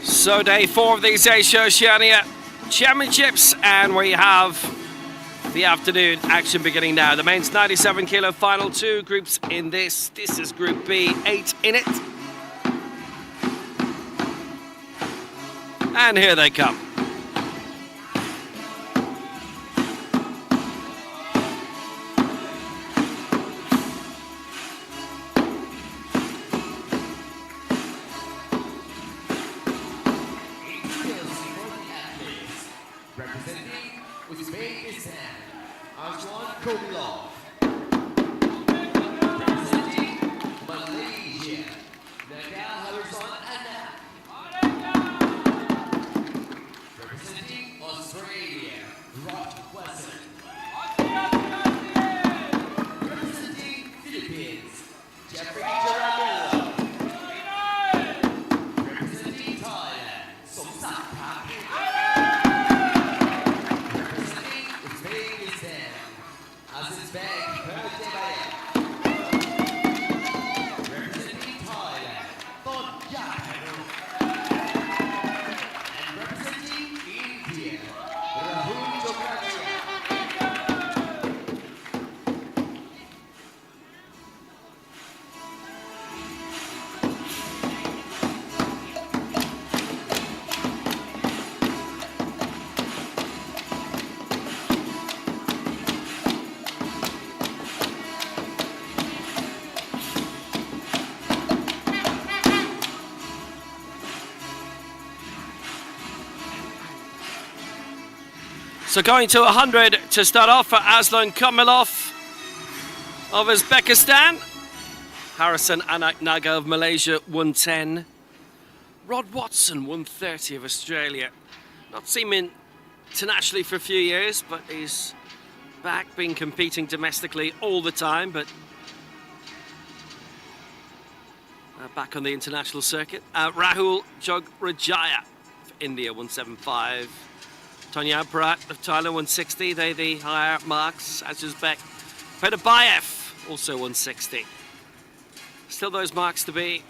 So day 4 of these Asia-Oceania Championships, and we have the afternoon action beginning now. The men's 97 kilo final, 2 groups in this. This is Group B, 8 in it. And here they come. So going to 100 to start off for Aslan Komilov of Uzbekistan. Harrison Anaknaga of Malaysia, 110. Rod Watson, 130 of Australia. Not seeming internationally for a few years, but he's back, been competing domestically all the time. But back on the international circuit. Rahul Jograjaya of India, 175. Tonya Parat of Thailand, 160. They the higher marks, as is Beck. Pedabayev, also 160. Still those marks to be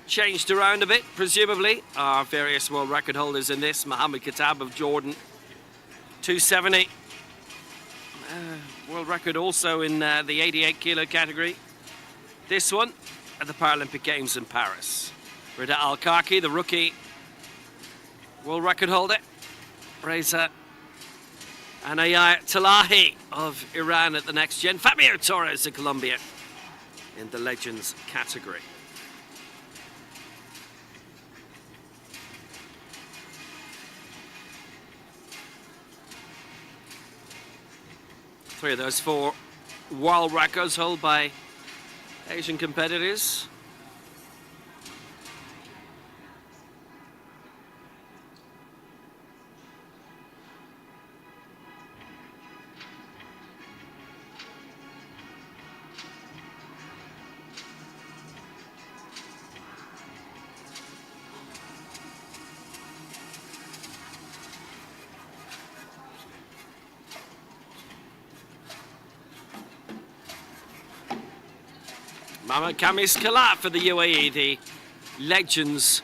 changed around a bit, presumably. Our various world record holders in this. Mohammed Khattab of Jordan, 270. World record also in the 88 kilo category. This one at the Paralympic Games in Paris. Rida Al-Kaki, the rookie world record holder. Reza Anayat Talahi of Iran at the next gen. Fabio Torres of Colombia in the legends category. Three of those four world records held by Asian competitors. Mohamed Kamis Kalat for the UAE, the legends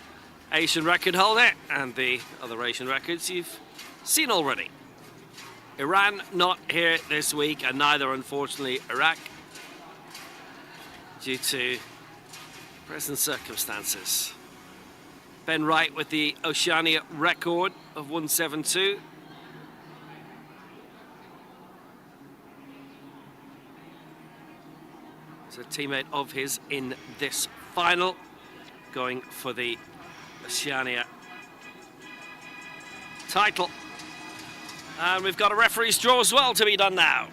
Asian record holder, and the other Asian records you've seen already. Iran not here this week, and neither, unfortunately, Iraq, due to present circumstances. Ben Wright with the Oceania record of 172. A teammate of his in this final, going for the Oceania title. And we've got a referee's draw as well to be done now.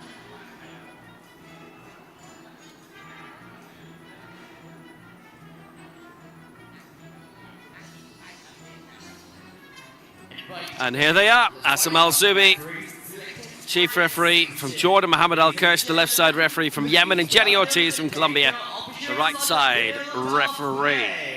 And here they are, Assam Al-Zubi, chief referee from Jordan, Mohammed Al-Kirsch, the left side referee from Yemen, and Jenny Ortiz from Colombia, the right side referee.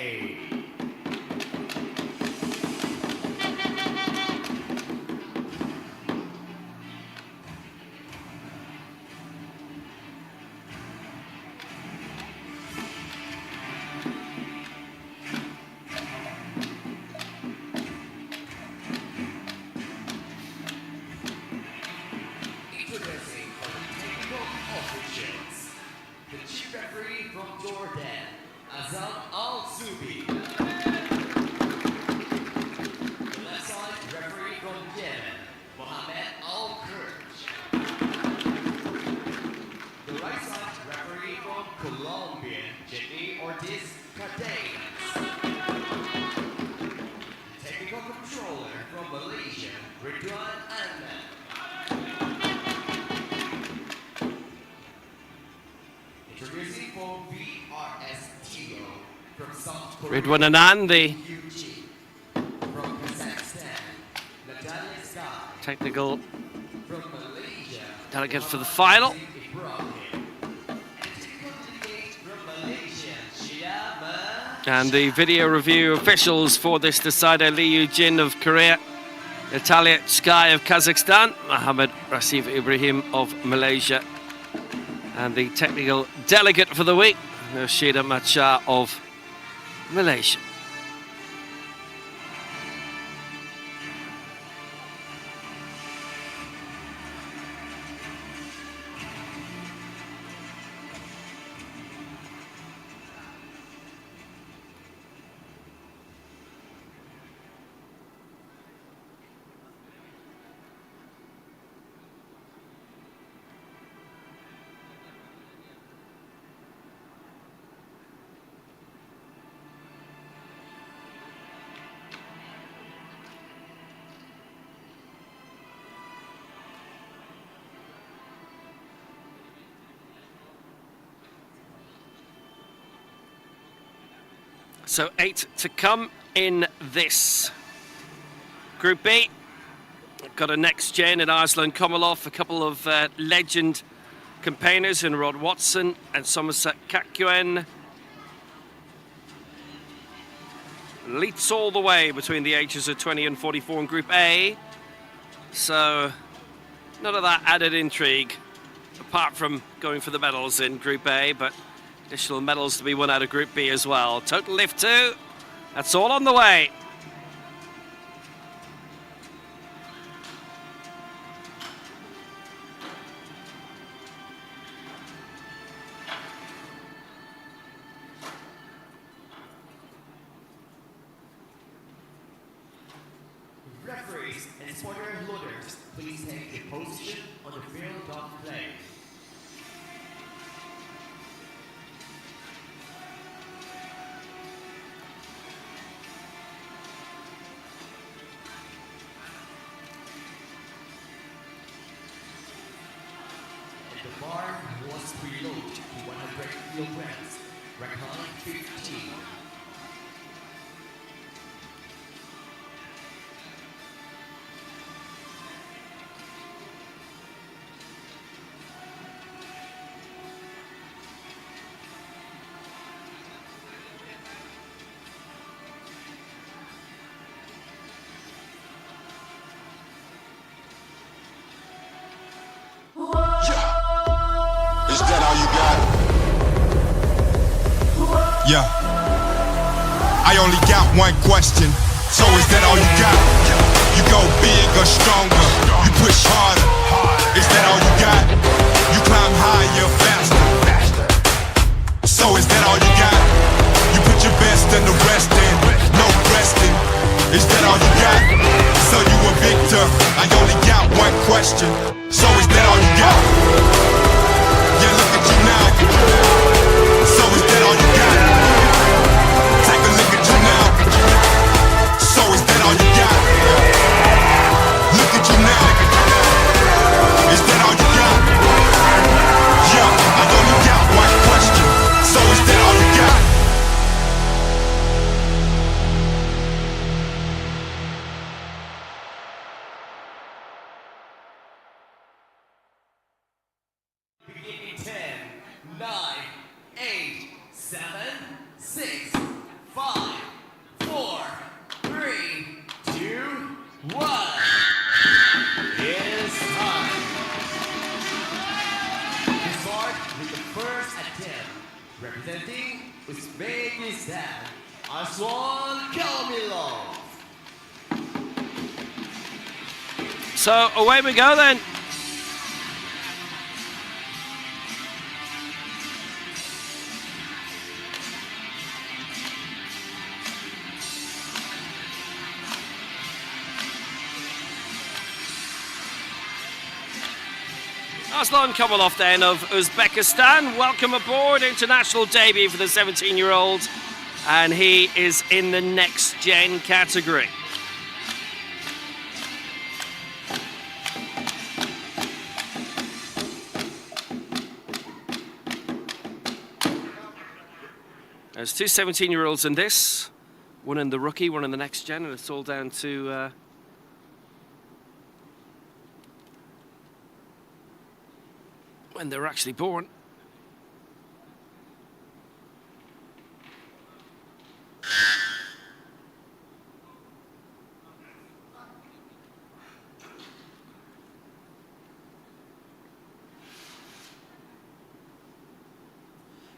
Ridwan Anand, the technical delegate for the final. And the video review officials for this decider: Lee Yu-jin of Korea, Natalia Sky of Kazakhstan, Mohammed Rasif Ibrahim of Malaysia, and the technical delegate for the week, Rashida Macha of Malaysia. So 8 to come in this Group B. We've got a next gen in Arslan Komilov, a couple of legend campaigners in Rod Watson and Somerset Kakuen. leads all the way between the ages of 20 and 44 in Group A. So none of that added intrigue, apart from going for the medals in Group A, but additional medals to be won out of Group B as well. Total lift 2, that's all on the way. Referees and spotter loaders, please take a position on the field of play. And the bar was preloaded to 100 kilograms, record 15. Is that all you got? Yeah. I only got one question. So is that all you got? You go big or stronger. You push harder. Is that all you got? You climb higher, faster. So is that all you got? You put your best and the rest in. No resting. Is that all you got? So you a victor. I only got one question. So is that all you got? Yeah, look at you now. So is that all you got? Take a look at you now. So is that all you got? Look at you now. Is that all you got? Yeah, I only got one question. So is that all you got? Beginning 10, 9, 8, 7, 6, 5, 4, 3, 2, 1. It is time. We start with the first attempt, representing Uzbekistan, Aslan Kamilov. So away we go then. Aslan Kamilov then of Uzbekistan. Welcome aboard, international debut for the 17-year-old, and he is in the next gen category. There's two 17-year-olds in this, one in the rookie, one in the next gen, and it's all down to when they were actually born.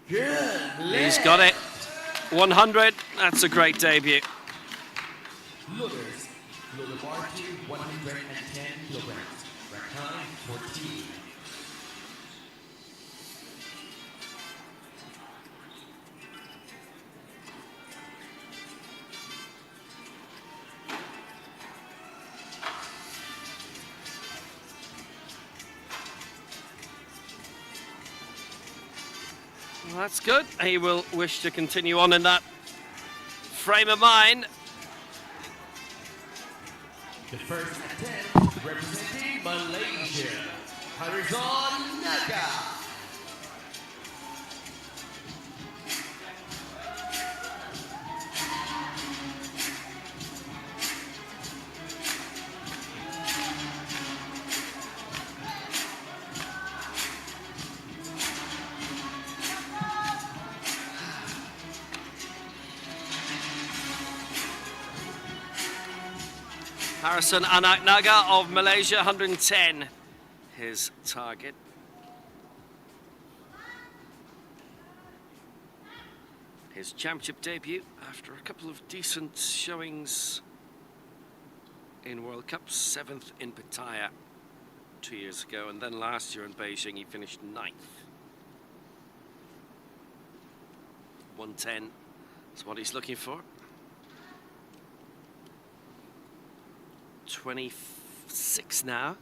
He's got it. 100. That's a great debut. Loaders, loader bar to 110 kilograms, record 14. Well, that's good. He will wish to continue on in that frame of mind. The first attempt representing Malaysia, Harizon Naga. Harrison Anaknaga of Malaysia, 110, his target. His championship debut after a couple of decent showings in World Cups, 7th in Pattaya 2 years ago, and then last year in Beijing he finished 9th. 110 is what he's looking for. 26 now.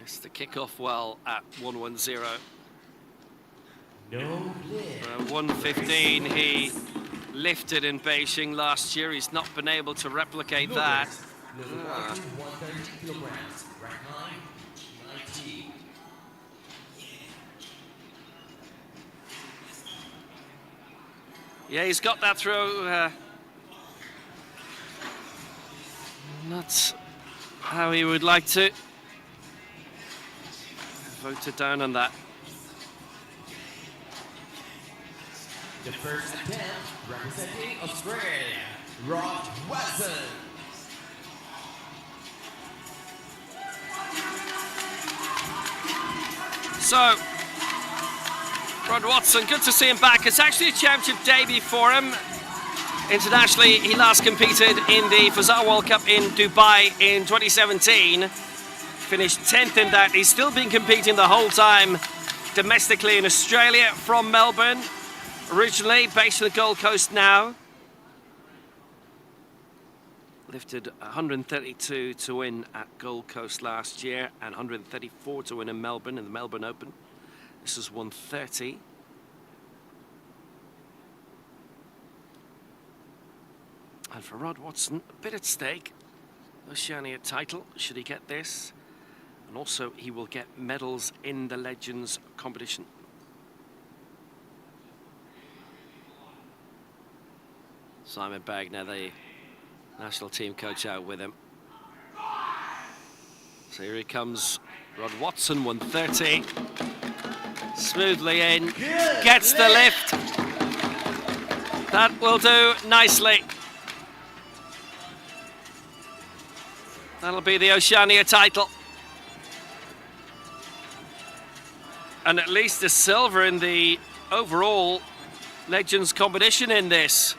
Missed the kickoff well at 110. No lift. 115 he lifted in Beijing last year. He's not been able to replicate that. Little lighter, 130 kilograms. Right line, 90. Yeah, he's got that through. Not how he would like to. Voted down on that. The first attempt, representing Australia, Rod Watson. So, Rod Watson, good to see him back. It's actually a championship debut for him. Internationally, he last competed in the Fazal World Cup in Dubai in 2017. Finished 10th in that. He's still been competing the whole time domestically in Australia from Melbourne. Originally based on the Gold Coast now. Lifted 132 to win at Gold Coast last year and 134 to win in Melbourne in the Melbourne Open. This is 130. And for Rod Watson, a bit at stake. Oceania title, should he get this. And also he will get medals in the Legends competition. Simon Bagner, the national team coach, out with him. So here he comes, Rod Watson, 130. Smoothly in, gets the lift. That will do nicely. That'll be the Oceania title. And at least a silver in the overall Legends competition in this.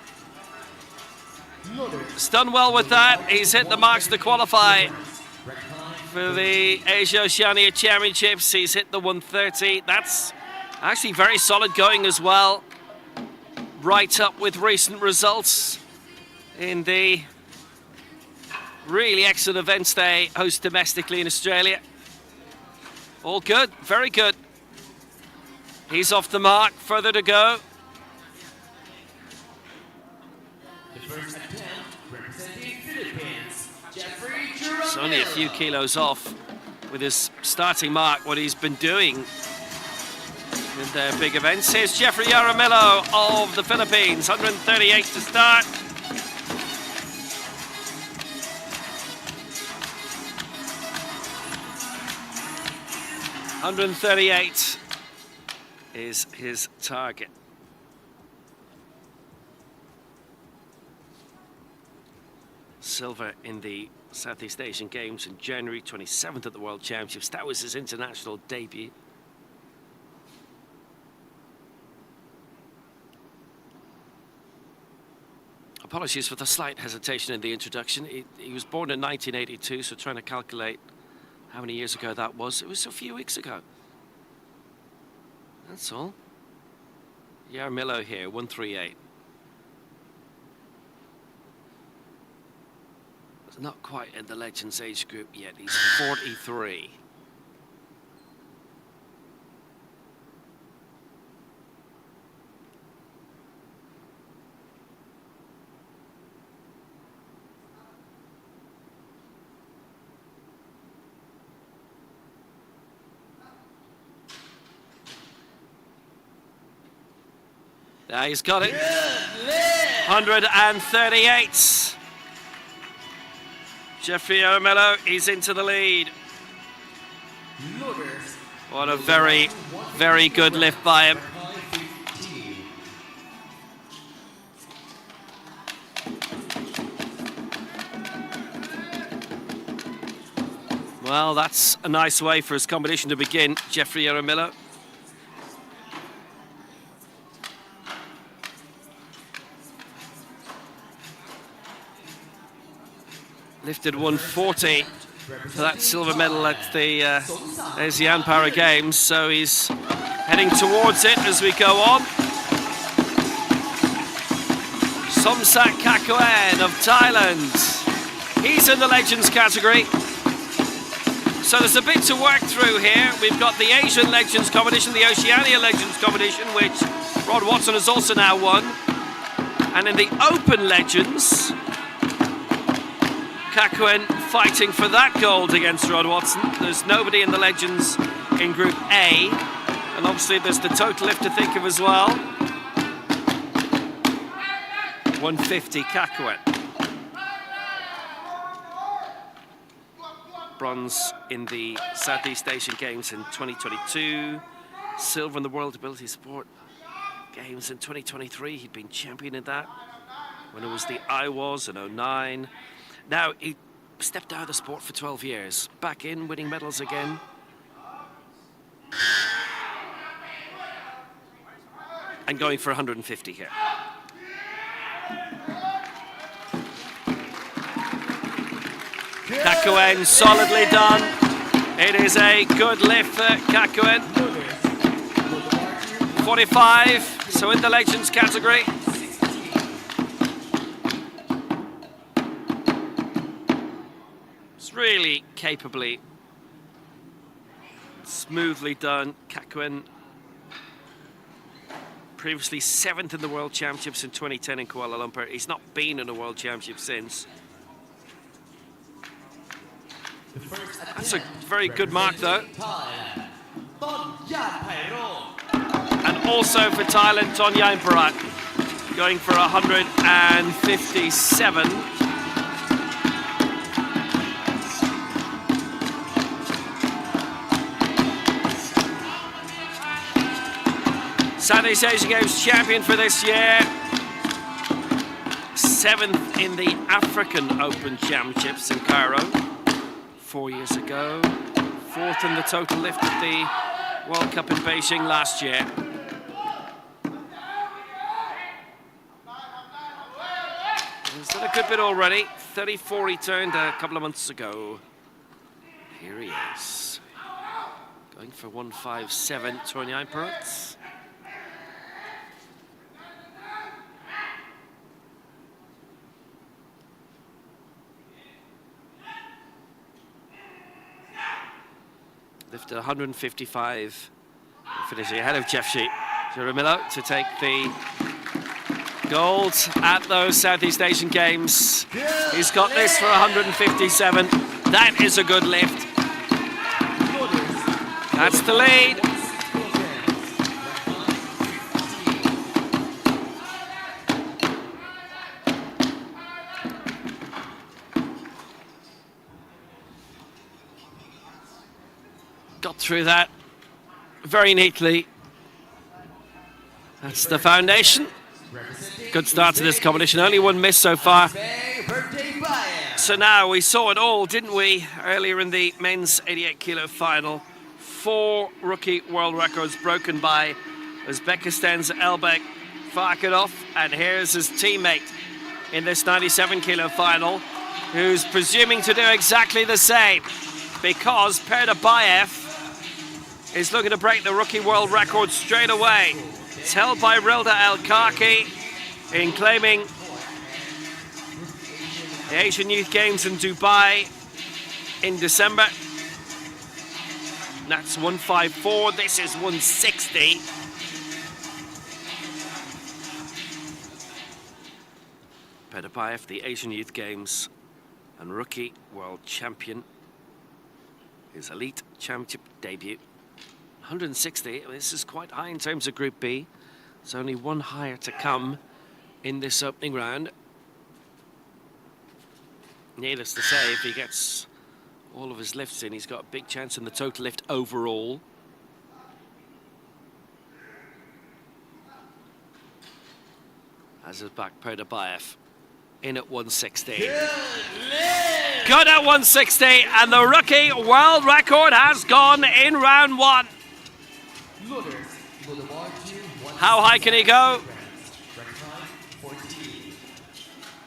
He's done well with that. He's hit the marks to qualify for the Asia-Oceania Championships. He's hit the 130. That's actually very solid going as well. Right up with recent results in the really excellent events they host domestically in Australia. All good, very good. He's off the mark, further to go. The first attempt, representing Philippines, Jeffrey It's only a few kilos off with his starting mark, what he's been doing in their big events. Here's Jeffrey Jaramillo of the Philippines, 138 to start. $138 is his target. Silver in the Southeast Asian Games in January, 27th at the World Championships. That was his international debut. Apologies for the slight hesitation in the introduction. He was born in 1982, so trying to calculate how many years ago that was. It was a few weeks ago. That's all. Jaramillo here, 138. Not quite in the Legends age group yet. He's 43. Now he's got it. 138. Jeffrey Aramillo, he's into the lead. What a very, very good lift by him. Well, that's a nice way for his competition to begin, Jeffrey Aramillo. Lifted 140 for that silver medal at the Asian Para Games, so he's heading towards it as we go on. Somsak Kakuen of Thailand, he's in the Legends category. So there's a bit to work through here. We've got the Asian Legends competition, the Oceania Legends competition, which Rod Watson has also now won. And in the Open Legends, Kakuen fighting for that gold against Rod Watson. There's nobody in the Legends in Group A. And obviously there's the total lift to think of as well. 150 Kakuen. Bronze in the Southeast Asian Games in 2022. Silver in the World Ability Sport Games in 2023. He'd been champion in that when it was the IWAS in 2009. Now, he stepped out of the sport for 12 years. Back in, winning medals again. And going for 150 here. Kakuen, solidly done. It is a good lift for Kakuen. 45, so in the Legends category. It's really capably, smoothly done. Kakuen, previously 7th in the World Championships in 2010 in Kuala Lumpur. He's not been in a World Championship since. That's a very good mark, though. And also for Thailand, Tonyan Parat, going for 157. Southeast Asian Games champion for this year. 7th in the African Open Championships in Cairo 4 years ago. 4th in the total lift at the World Cup in Beijing last year. He's done a good bit already. 34 he turned a couple of months ago. Here he is. Going for 157, Tonyan Parat. Lifted 155, finishing ahead of Jeffrey Aramillo to take the gold at those Southeast Asian Games. He's got this for 157. That is a good lift. That's the lead. Got through that very neatly. That's the foundation. Good start to this competition. Only one miss so far. So now we saw it all, didn't we? Earlier in the men's 88 kilo final. 4 rookie world records broken by Uzbekistan's Elbek Fakirov. And here's his teammate in this 97 kilo final, who's presuming to do exactly the same, because Perdabayev is looking to break the rookie world record straight away. It's held by Rilda El-Kaki in claiming the Asian Youth Games in Dubai in December. That's 154, this is 160. Perdabayev, the Asian Youth Games and rookie world champion. His elite championship debut. 160, this is quite high in terms of Group B. There's only one higher to come in this opening round. Needless to say, if he gets all of his lifts in, he's got a big chance in the total lift overall. As is back Perdabayev in at 160. Good at 160, and the rookie world record has gone in round one. How high can he go?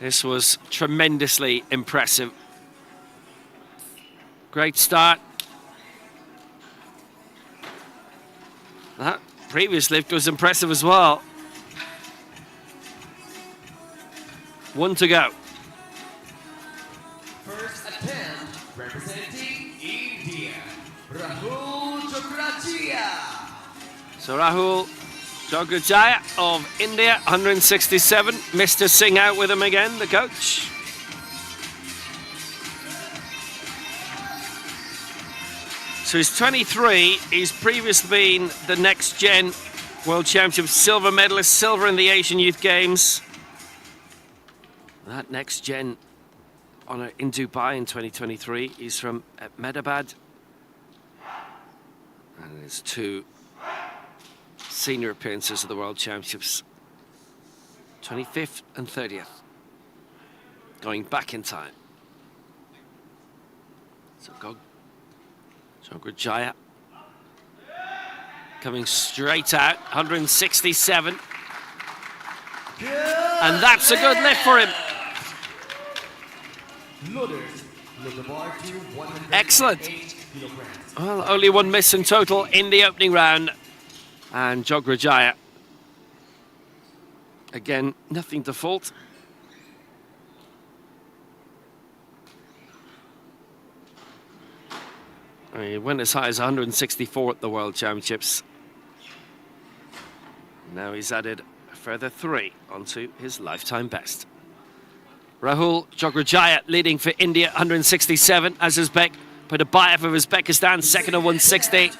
This was tremendously impressive. Great start. That previous lift was impressive as well. One to go. First attempt representing India, Rahul Jograjia. So Rahul Jograjia of India, 167. Mr. Singh out with him again, the coach. So he's 23. He's previously been the next gen world champion, silver medalist, silver in the Asian Youth Games. That next gen honour in Dubai in 2023. He's from Ahmedabad. And there's 2 senior appearances of the World Championships. 25th and 30th. Going back in time. So Jograjia coming straight out, 167. And that's a good lift for him. Excellent. Well, only one miss in total in the opening round. And Jograjia, again, nothing to fault. He went as high as 164 at the World Championships. Now he's added a further 3 onto his lifetime best. Rahul Jograjia leading for India, 167. Azizbek Perdabayev of Uzbekistan, second at 160.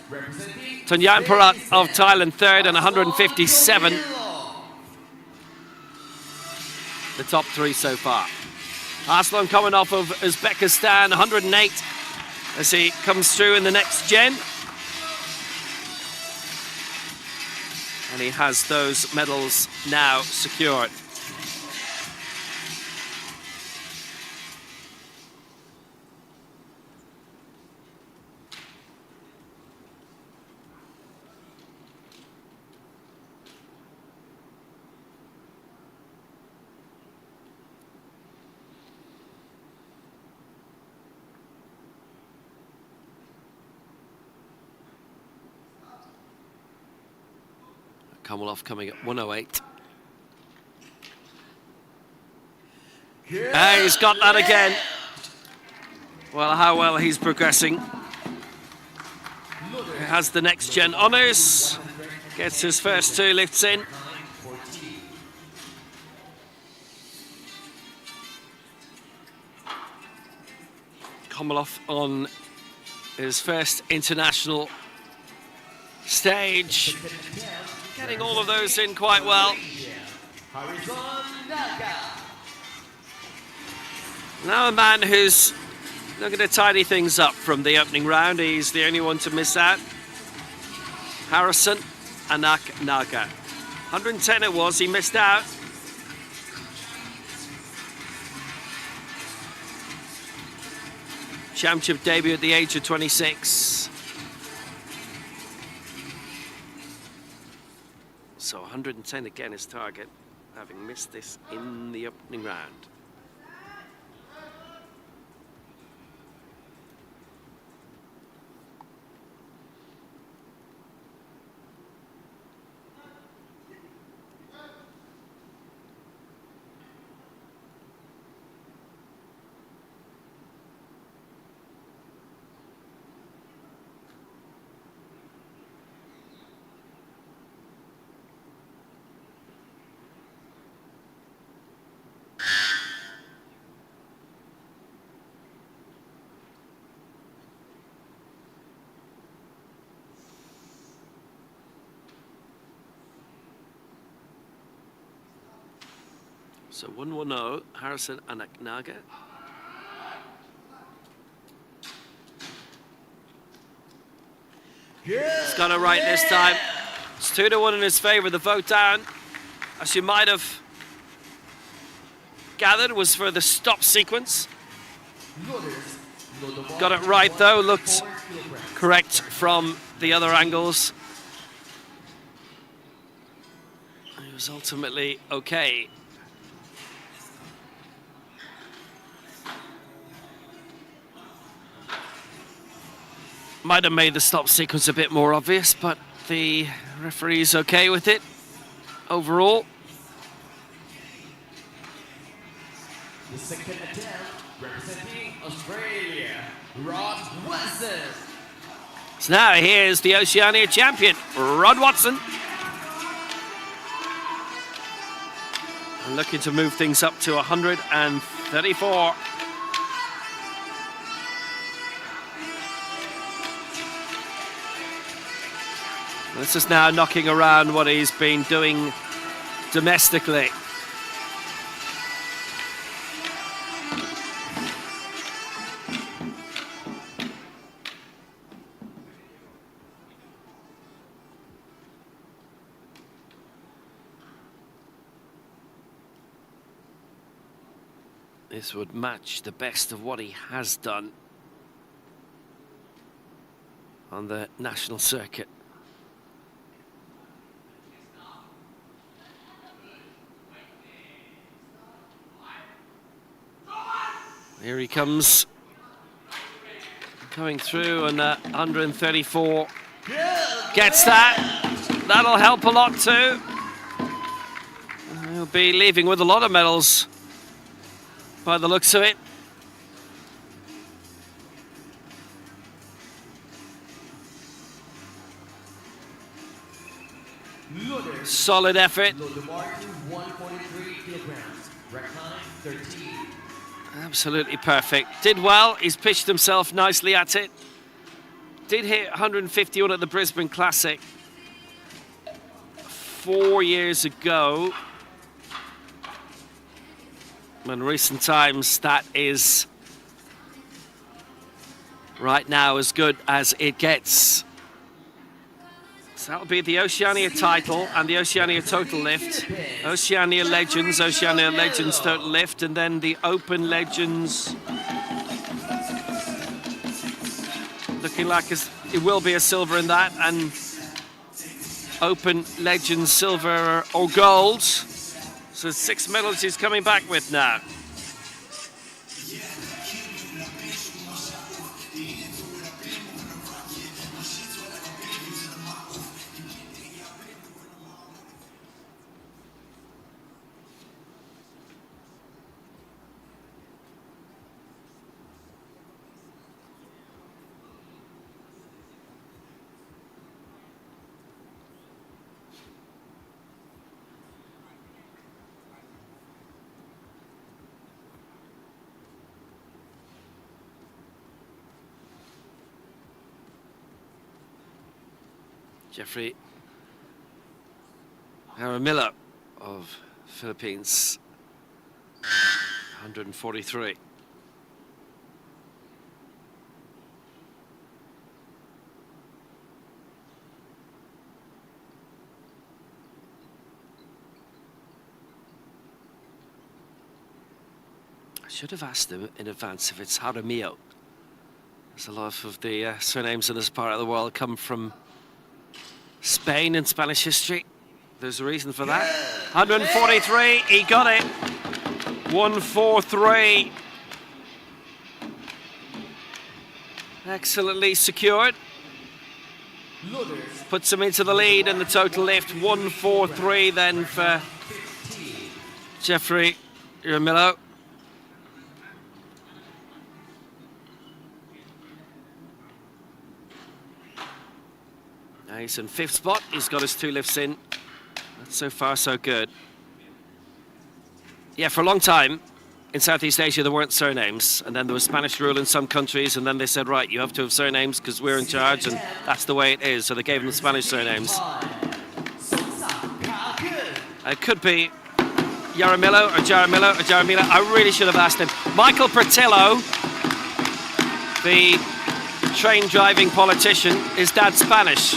Tunyan Parat of Thailand, third and 157. The top 3 so far. Arslan coming off of Uzbekistan, 108 as he comes through in the next gen. And he has those medals now secured. Komolov coming at 108. He's got that again. Well, how well he's progressing. He has the next gen honours. Gets his first 2 lifts in. Komolov on his first international stage. Getting all of those in quite well. Now a man who's looking to tidy things up from the opening round. He's the only one to miss out. Harrison Anak Naga. 110 it was, he missed out. Championship debut at the age of 26. So 110 again is target, having missed this in the opening round. So 1-1-0, Harrison and Naga. He's got it right this time. It's 2-1 in his favor. The vote down, as you might have gathered, was for the stop sequence. Got it right though, looked correct from the other angles. It was ultimately okay. Might have made the stop sequence a bit more obvious, but the referee's okay with it overall. The second attempt, representing Australia, Rod Watson. So now here's the Oceania champion, Rod Watson. And looking to move things up to 134. This is now knocking around what he's been doing domestically. This would match the best of what he has done on the national circuit. Here he comes, coming through, and 134 gets that. That'll help a lot too. He'll be leaving with a lot of medals by the looks of it. Solid effort. 143 kilograms, recline 13. Absolutely perfect. Did well. He's pitched himself nicely at it. Did hit 151 at the Brisbane Classic 4 years ago. In recent times, that is right now as good as it gets. So that'll be the Oceania title and the Oceania total lift. Oceania Legends total lift, and then the Open Legends. Looking like it will be a silver in that, and Open Legends silver or gold. So 6 medals he's coming back with now. Jeffrey Aramilla of Philippines, 143. I should have asked him in advance if it's Jaramillo. There's a lot of the surnames in this part of the world come from Spain and Spanish history. There's a reason for that. 143, he got it. 143. Excellently secured. Puts him into the lead in the total lift. 143 then for Jeffrey Aramillo. He's in 5th spot. He's got his 2 lifts in. So far, so good. Yeah, for a long time in Southeast Asia, there weren't surnames. And then there was Spanish rule in some countries. And then they said, right, you have to have surnames because we're in charge. And that's the way it is. So they gave them the Spanish surnames. It could be Jaramillo or Jaramillo? I really should have asked him. Michael Portillo, the train driving politician, is dad Spanish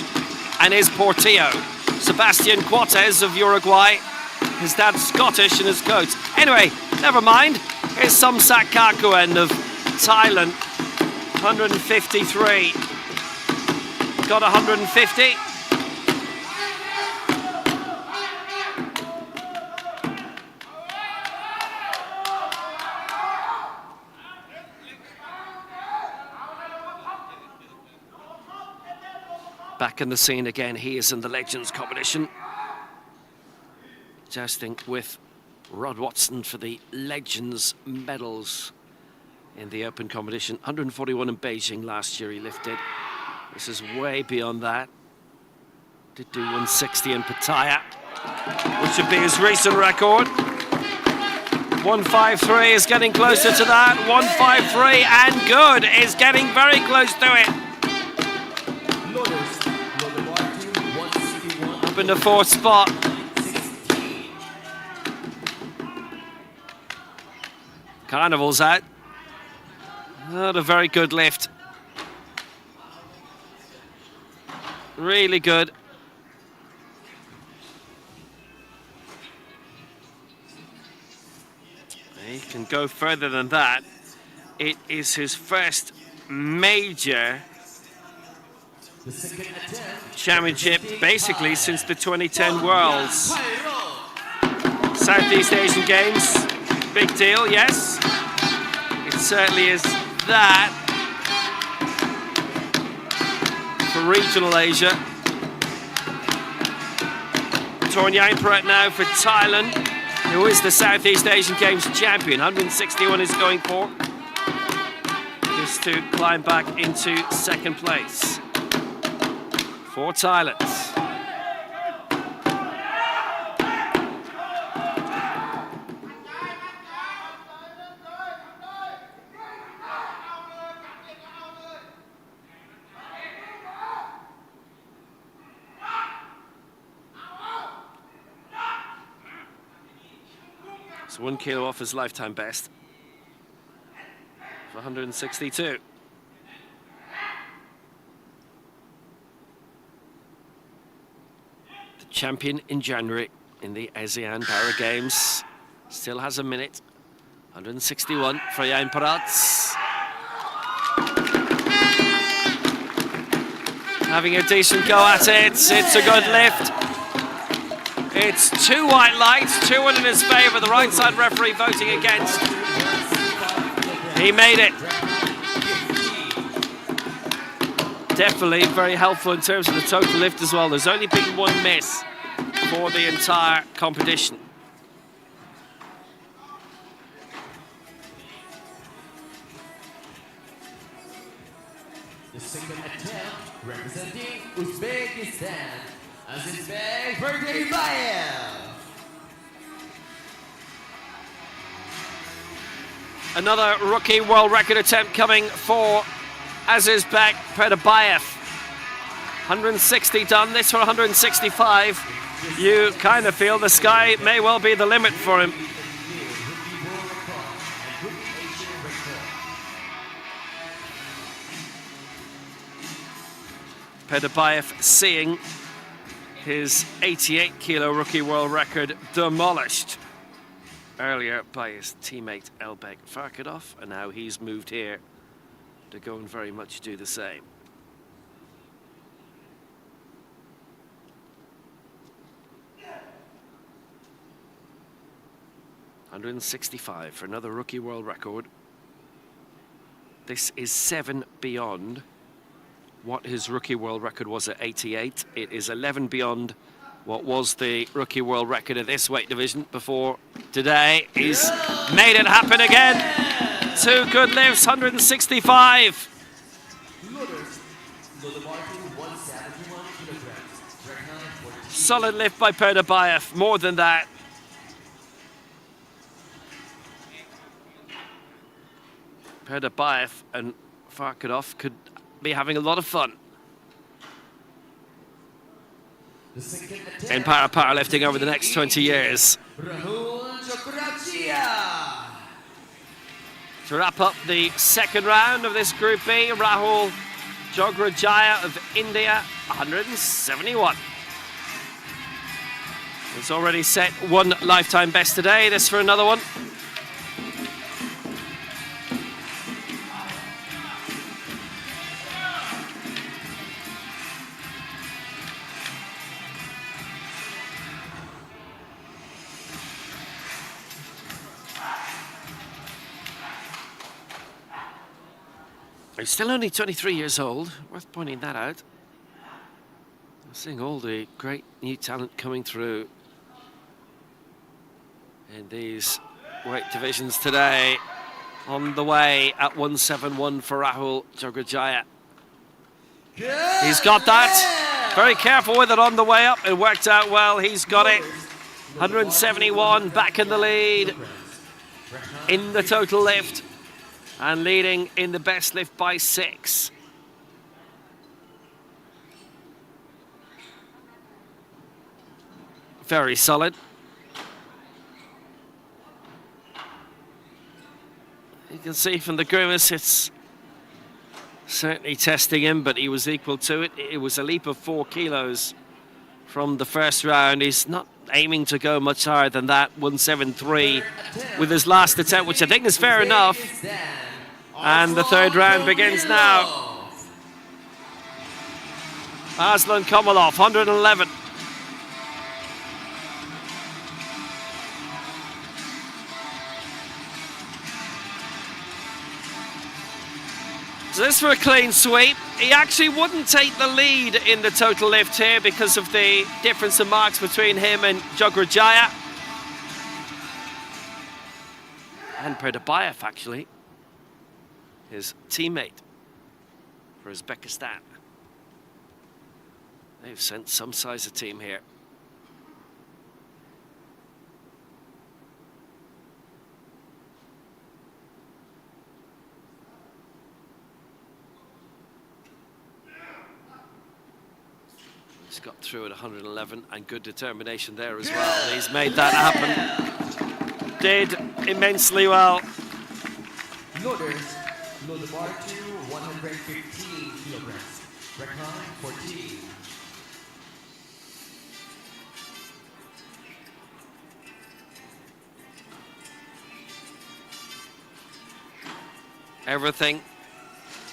and is Portillo. Sebastian Cortes of Uruguay, his dad's Scottish and his coach. Anyway, never mind. Here's Somsak Kakuen of Thailand, 153. Got 150. Back in the scene again, he is in the Legends competition. Jousting with Rod Watson for the Legends medals in the open competition. 141 in Beijing last year he lifted. This is way beyond that. Did do 160 in Pattaya, which would be his recent record. 153 is getting closer to that. 153 and good is getting very close to it. Up in the fourth spot. Carnival's out. Not a very good lift. Really good. He can go further than that. It is his first major championship basically since the 2010 Worlds. Southeast Asian Games, big deal, yes. It certainly is that for regional Asia. Tornyainprat now for Thailand, who is the Southeast Asian Games champion. 161 is going for. Just to climb back into second place for Thailand. It's 1 kilo off his lifetime best for 162. The champion in January in the ASEAN Para Games still has a minute. 161 for Jainprat. Having a decent go at it. It's a good lift. It's 2 white lights, 2-1 in his favour. The right side referee voting against. He made it. Definitely very helpful in terms of the total lift as well. There's only been 1 miss for the entire competition. The second attempt representing Uzbekistan, Azizbek Berdibayev. Another rookie world record attempt coming for Azizbek Berdibayev. 160 done, this for 165. You kind of feel the sky may well be the limit for him. Berdibayev seeing his 88 kilo rookie world record demolished earlier by his teammate Elbek Farkadov, and now he's moved here to go and very much do the same. $165 for another rookie world record. This is 7 beyond what his rookie world record was at 88. It is 11 beyond what was the rookie world record of this weight division before today. He's made it happen again. 2 good lifts, 165. Solid lift by Berdibayev, more than that. Berdibayev and Farkadov could be having a lot of fun in powerlifting over the next 20 years. India. To wrap up the second round of this Group B, Rahul Jograjaya of India, 171. He's already set one lifetime best today. This for another one. He's still only 23 years old, worth pointing that out. I'm seeing all the great new talent coming through in these weight divisions today. On the way at 171 for Rahul Jograjaya. He's got that. Very careful with it on the way up. It worked out well. He's got it. 171 back in the lead in the total lift. And leading in the best lift by 6. Very solid. You can see from the grimace it's certainly testing him, but he was equal to it. It was a leap of 4 kilos from the first round. He's not aiming to go much higher than that, 173 with his last attempt, which I think is fair enough. And the third round begins now. Aslan Komalov, 111. So this for a clean sweep. He actually wouldn't take the lead in the total lift here because of the difference in marks between him and Jograjaya. And Perdabayev, actually, his teammate for Uzbekistan. They've sent some size of team here. He's got through at 111 and good determination there as well. He's made that happen. Did immensely well. Loaders, load the bar to 115 kilograms. Recline 14. Everything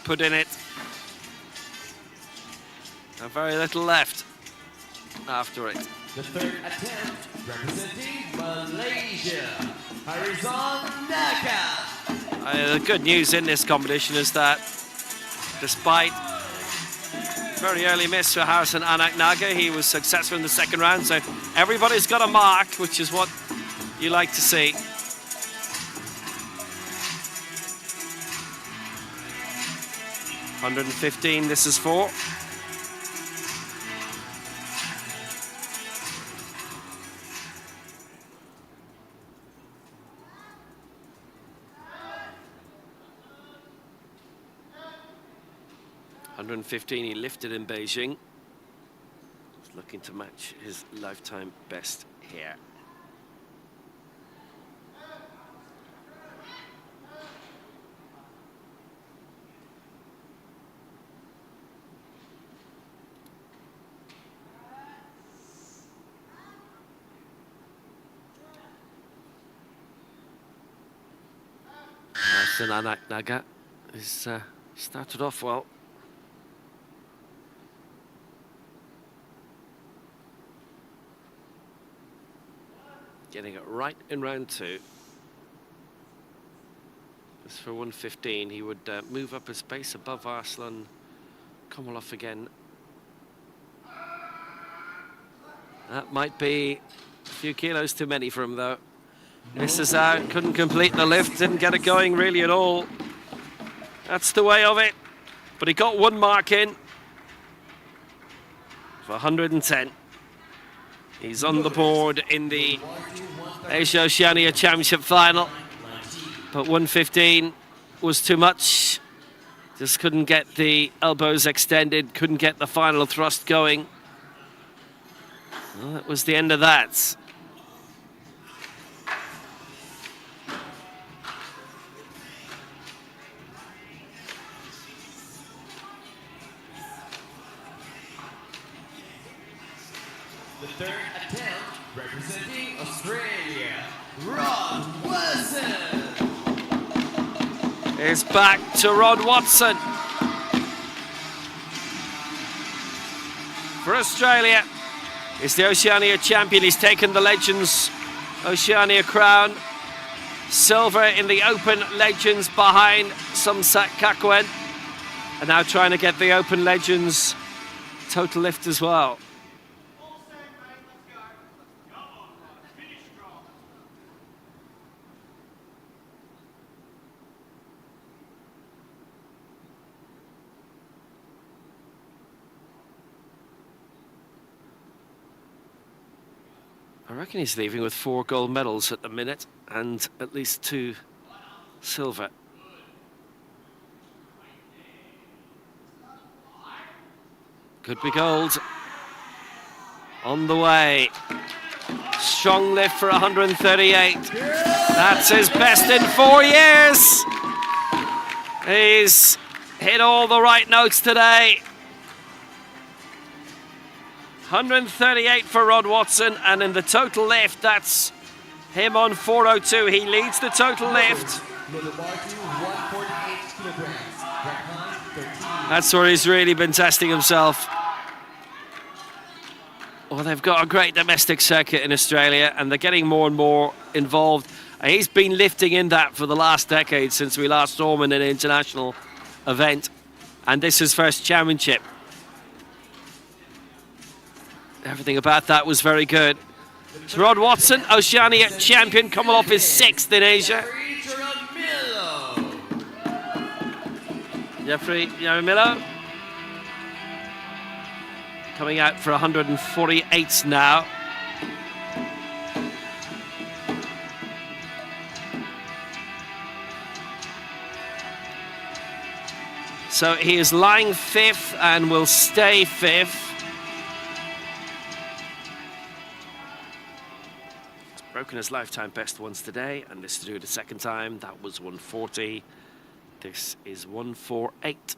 put in it. And very little left after it. The third attempt, representing Malaysia, Harizon Naka. The good news in this competition is that despite very early miss for Harrison Anak Naga, he was successful in the second round, so everybody's got a mark, which is what you like to see. $115 this is for. $115 he lifted in Beijing. He's looking to match his lifetime best here. Anak Naga is started off well. Getting it right in round 2. As for 115, he would move up his pace above Arslan Komalov again. That might be a few kilos too many for him, though. Misses out, couldn't complete the lift, didn't get it going really at all. That's the way of it. But he got one mark in for 110. He's on the board in the Asia-Oceania Championship final. But 115 was too much. Just couldn't get the elbows extended, couldn't get the final thrust going. Well, that was the end of that. the third attempt, representing Australia, Rod Wilson. It's back to Rod Watson. For Australia, he's the Oceania champion. He's taken the Legends Oceania crown. Silver in the Open Legends behind Somsak Kakwen. And now trying to get the Open Legends total lift as well. I reckon he's leaving with 4 gold medals at the minute and at least 2 silver. Could be gold. On the way. Strong lift for 138. That's his best in 4 years. He's hit all the right notes today. 138 for Rod Watson, and in the total lift, that's him on 402. He leads the total lift. That's where he's really been testing himself. Well, they've got a great domestic circuit in Australia, and they're getting more and more involved. And he's been lifting in that for the last decade since we last saw him in an international event. And this is his first championship. Everything about that was very good. It's Rod Watson, Oceania champion, coming off his 6th in Asia. Jeffrey Yaramillo coming out for 148 now. So he is lying 5th and will stay 5th. Broken his lifetime best once today, and this to do the second time. That was 140. This is 148.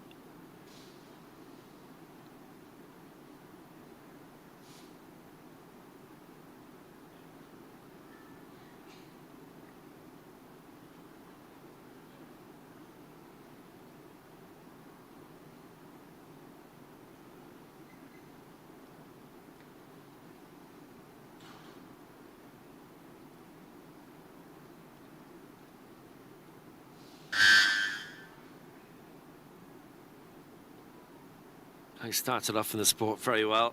He started off in the sport very well.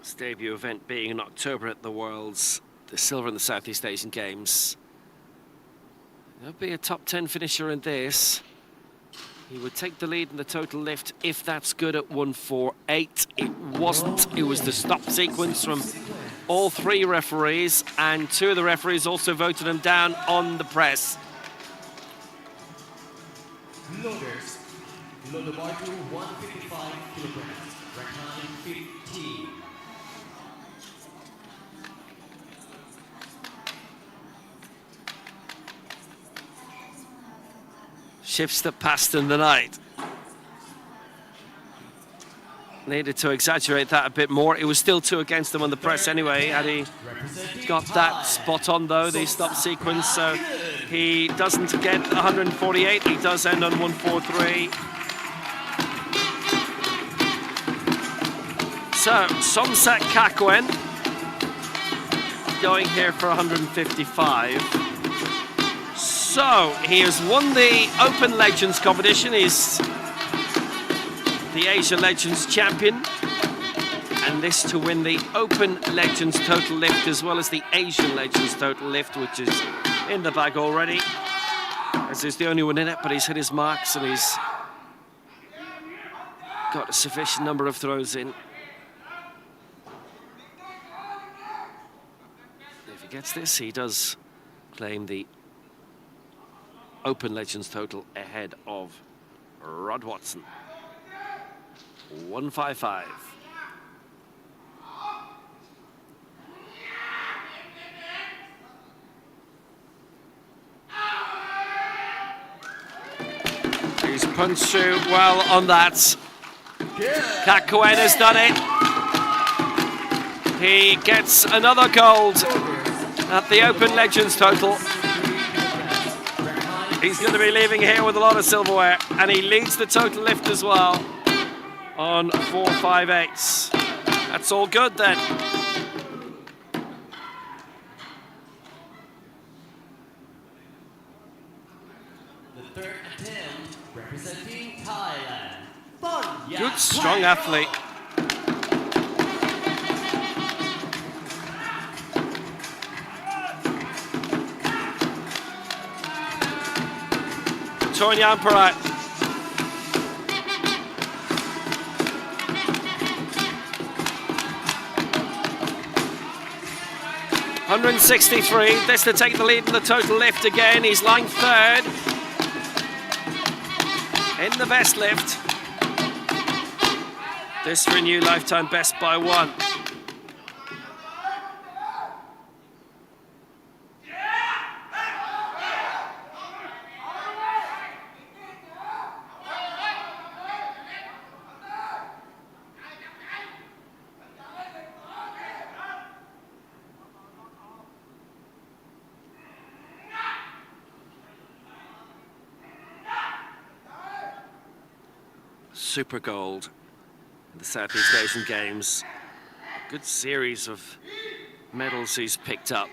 His debut event being in October at the Worlds, the silver in the Southeast Asian Games. He'll be a top 10 finisher in this. He would take the lead in the total lift if that's good at 148. It wasn't. It was the stop sequence from all 3 referees, and 2 of the referees also voted him down on the press. Loaders, loader bar to 155 kilograms, recline 15. Shifts that passed in the night. Needed to exaggerate that a bit more. It was still 2 against him on the press anyway. Had he got that spot on though, the stop sequence, so he doesn't get 148. He does end on 143. So Somsak Kakwen going here for 155. So he has won the Open Legends competition. He's the Asia Legends champion, and this to win the Open Legends total lift as well as the Asian Legends total lift, which is in the bag already, as he's the only one in it, but he's hit his marks and he's got a sufficient number of throws in. If he gets this, he does claim the Open Legends total ahead of Rod Watson. 155. He's punched through well on that. Kakuen has done it. He gets another gold at the Open Legends total. He's going to be leaving here with a lot of silverware, and he leads the total lift as well on 4.58. That's all good then. The third attempt representing Thailand. Good, strong athlete. Tornyan Parat. $163. This to take the lead in the total lift again. He's lying third in the best lift. This for a new lifetime best by 1. Super gold in the Southeast Asian Games. Good series of medals he's picked up.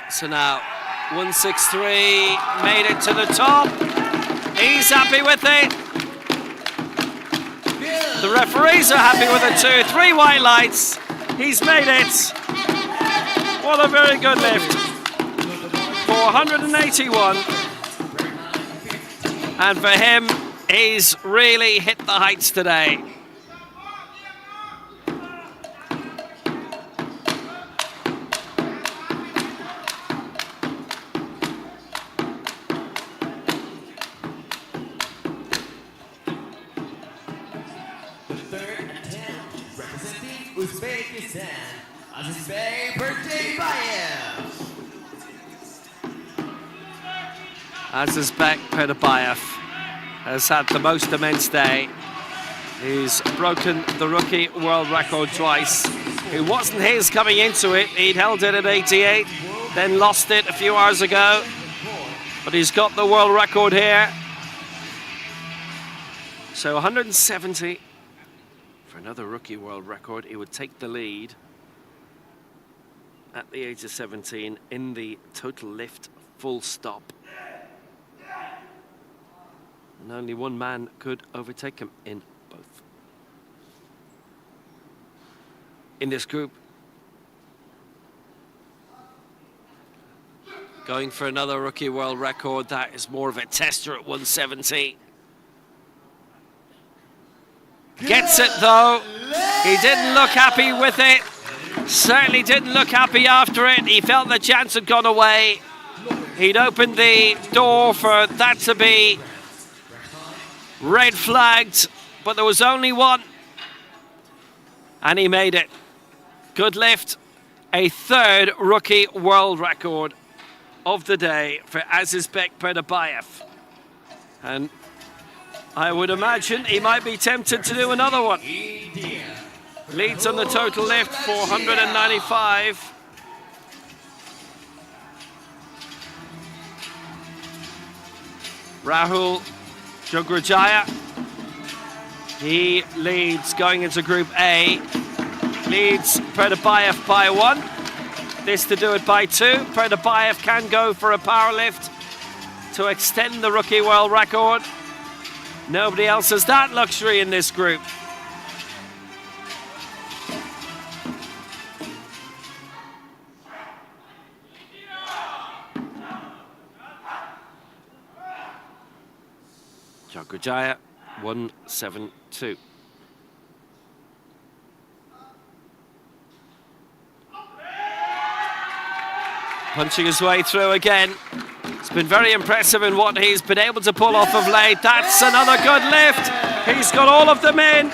So now 163, made it to the top. He's happy with it. The referees are happy with it too. 3 white lights. He's made it. What a very good lift. 481. And for him, he's really hit the heights today. The third attempt representing Uzbekistan. Azizbek Perdabayev. Azizbek Perdabayev has had the most immense day. He's broken the rookie world record twice. It wasn't his coming into it. He'd held it at 88, then lost it a few hours ago. But he's got the world record here. So 170 for another rookie world record. He would take the lead at the age of 17 in the total lift full stop. And only one man could overtake him in both. In this group, going for another rookie world record. That is more of a tester at 170. Gets it though. He didn't look happy with it. Certainly didn't look happy after it. He felt the chance had gone away. He'd opened the door for that to be red flagged, but there was only one. And he made it. Good lift. A third rookie world record of the day for Azizbek Perdabayev. And I would imagine he might be tempted to do another one. Leads on the total lift, 495. Rahul Jograjaya. He leads going into Group A. Leads Perdabayev by 1. This to do it by 2. Perdabayev can go for a power lift to extend the rookie world record. Nobody else has that luxury in this group. Jograjaya, 172. Punching his way through again. It's been very impressive in what he's been able to pull off of late. That's another good lift. He's got all of them in.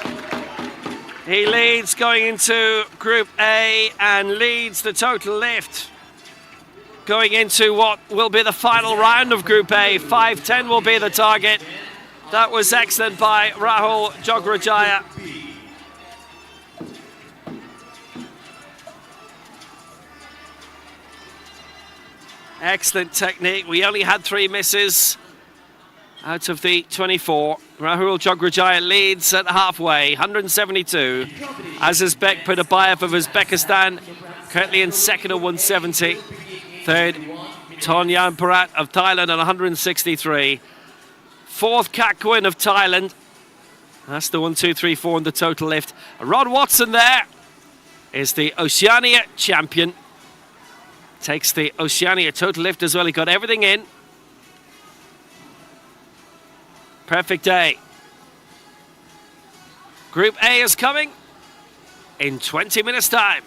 He leads going into Group A and leads the total lift going into what will be the final round of Group A. 5:10 will be the target. That was excellent by Rahul Jograjaya. Excellent technique. We only had 3 misses out of the 24. Rahul Jograjaya leads at halfway, 172. Azizbek Pudabayev of Uzbekistan currently in second at 170. Third, Tonyan Parat of Thailand at 163. Fourth, Kakwin of Thailand. That's the 1, 2, 3, 4 in the total lift. Rod Watson there is the Oceania champion. Takes the Oceania total lift as well. He got everything in. Perfect day. Group A is coming in 20 minutes' time.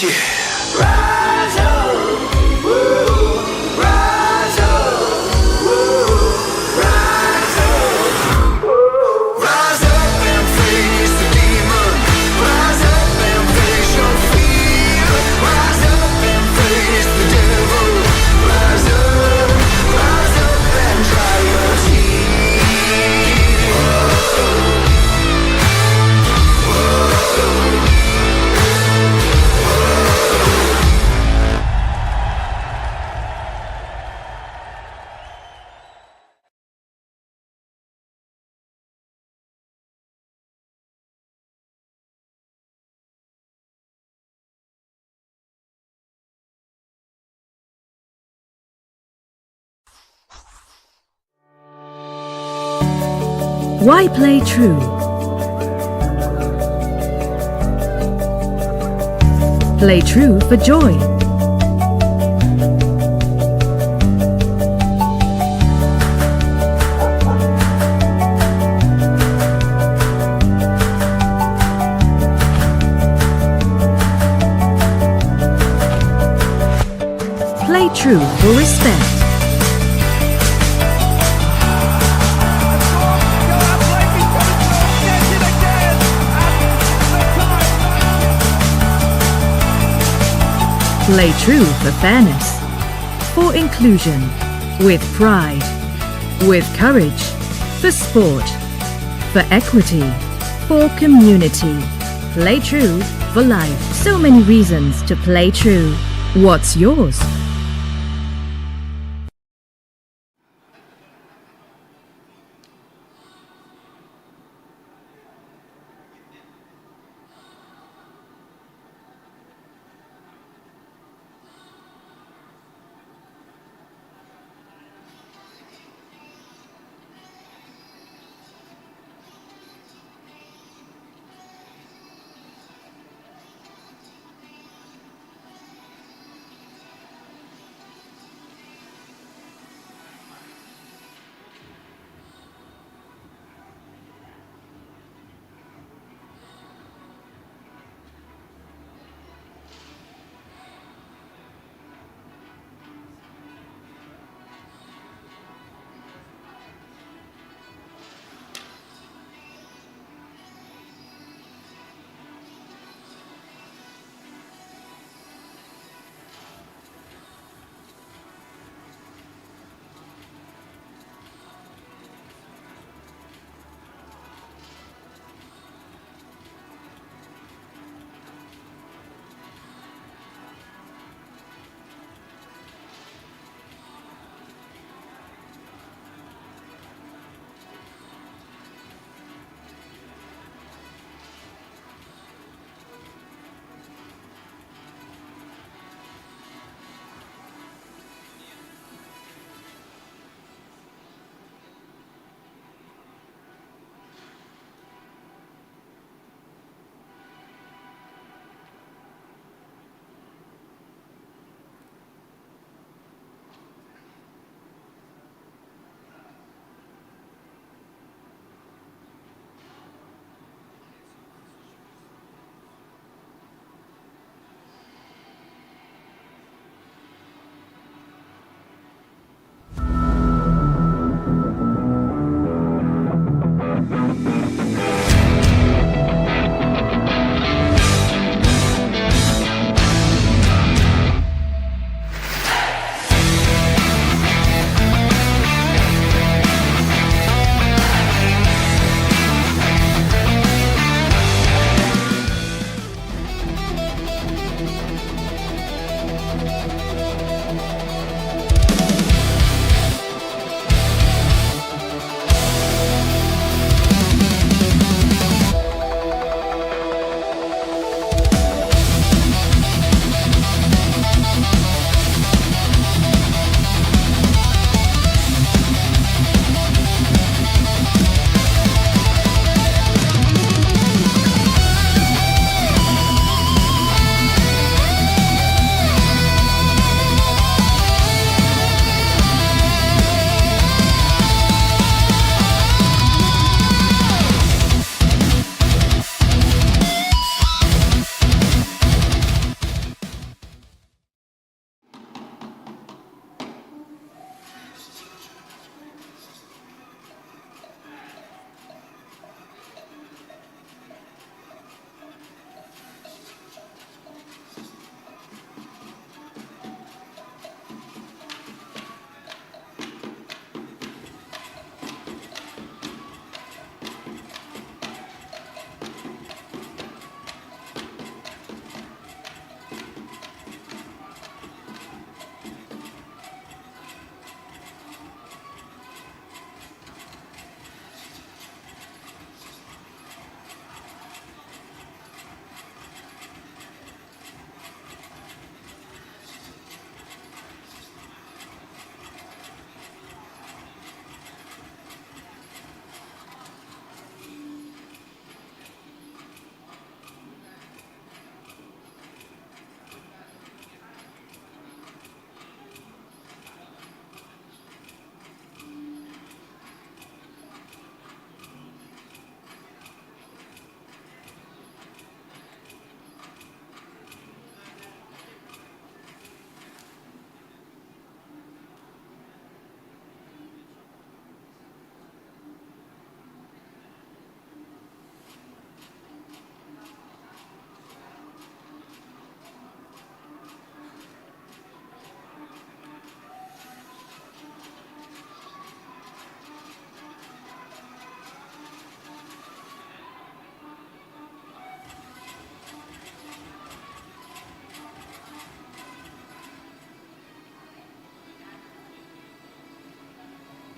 Rise up, woo, rise up, woo, rise up, rise up and face the demon. Rise up and face your fear. Rise up and face the devil. Rise up and dry your tears. Why play true? Play true for joy. Play true for respect. Play true for fairness, for inclusion, with pride, with courage, for sport, for equity, for community. Play true for life. So many reasons to play true. What's yours?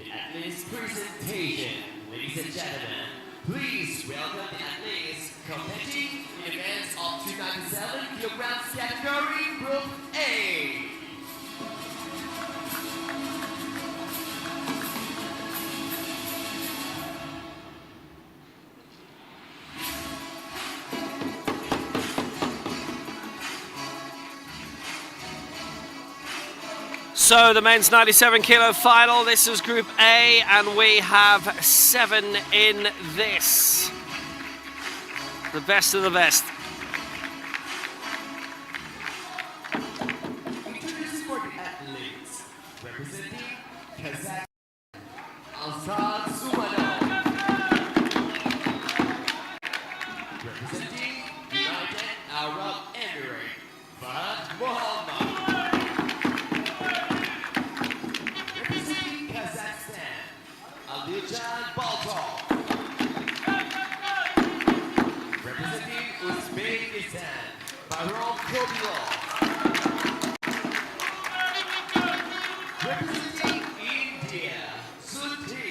the athletes' presentation. Ladies and gentlemen, please welcome the athletes competing in events of 297 kilograms category Group A. So the men's 97 kilo final, this is Group A, and we have 7 in this. The best of the best. Introducing for the athletes, representing Kazakhstan, Alsad Sumanov. Representing United Arab Emirates, Fahad Mohammad. Representing Kazakhstan, Aldirjan Baltov. Representing Uzbekistan, Bahram Kobilov. Representing India, Suti.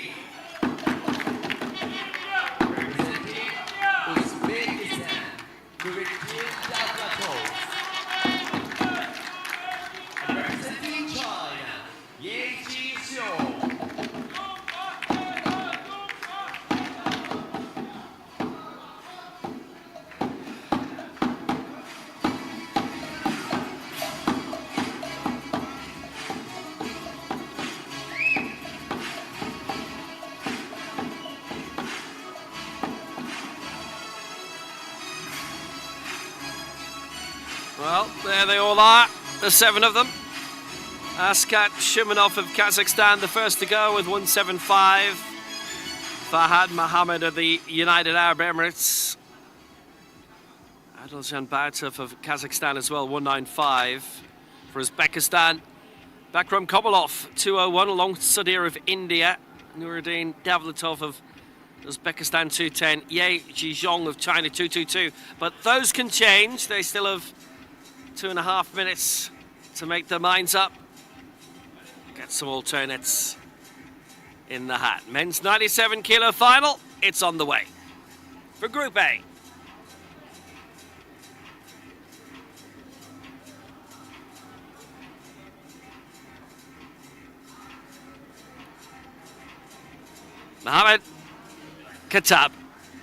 Representing Uzbekistan, Nuruddin Davlatov. And representing China, Ye Jixiu. Well, there they all are, the 7 of them. Askat Shumanov of Kazakhstan, the first to go with 175. Fahad Mohammad of the United Arab Emirates. Adiljan Bautov of Kazakhstan as well, 195. For Uzbekistan, Bakram Kobilov, 201, along Sadir of India. Nuruddin Davlatov of Uzbekistan, 210. Ye Jizhong of China, 222. But those can change. They still have 2.5 minutes to make their minds up. Get some alternates in the hat. Men's 97 kilo final, it's on the way. For Group A. Mohamed Khattab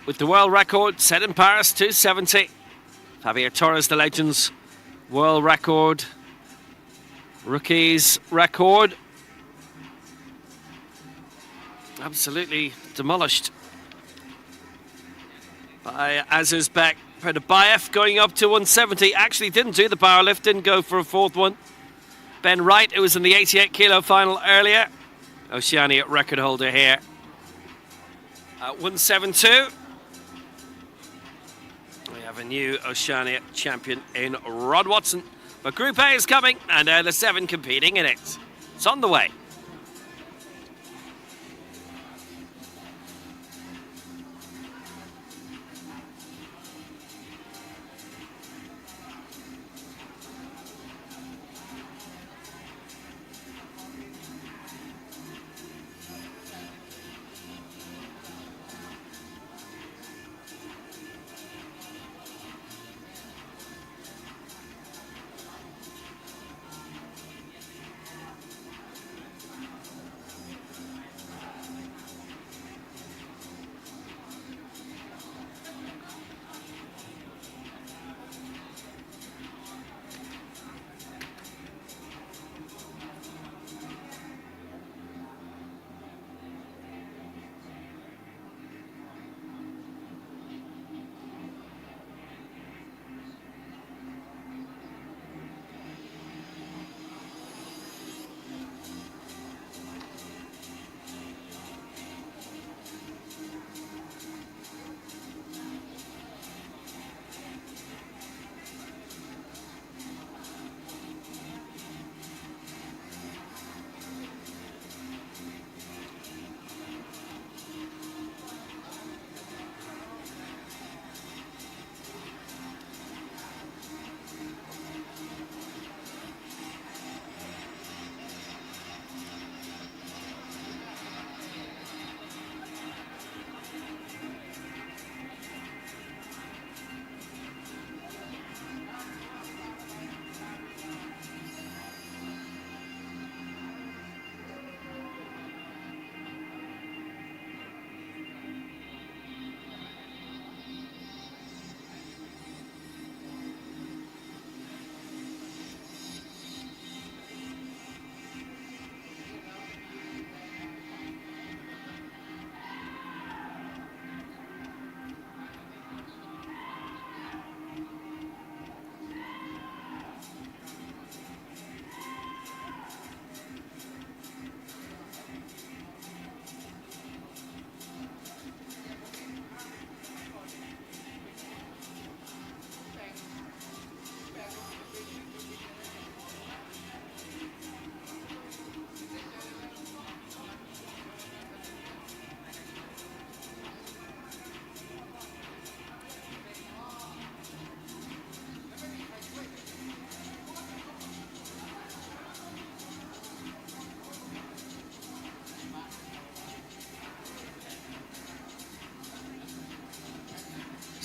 with the world record set in Paris, 270. Javier Torres, the Legends world record. Rookies record. Absolutely demolished by Azizbek Perdabayev, going up to 170. Actually didn't do the powerlift, didn't go for a 4th one. Ben Wright, who was in the 88 kilo final earlier. Oceania record holder here. 172. We have a new Oceania champion in Rod Watson. But Group A is coming, and the 7 competing in it. It's on the way.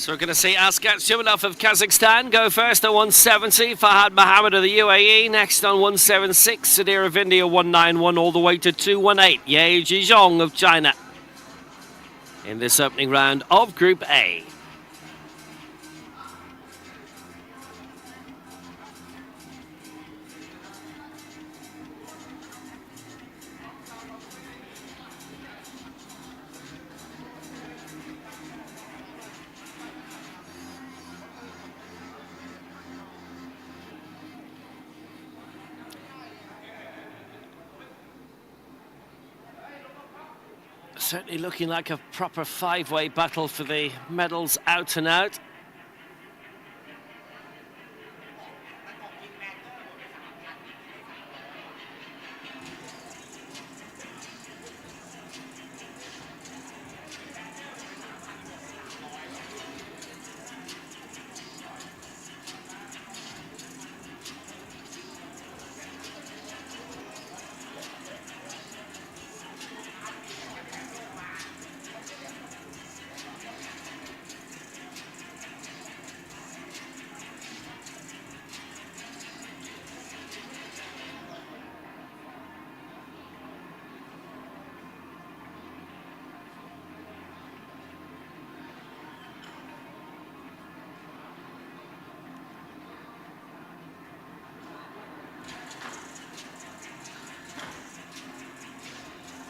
So we're going to see Askat Shumanov of Kazakhstan go first at 170. Fahad Mohammed of the UAE next on 176. Sadir of India 191 all the way to 218. Ye Zhizhong of China in this opening round of Group A. Certainly looking like a proper five-way battle for the medals out and out.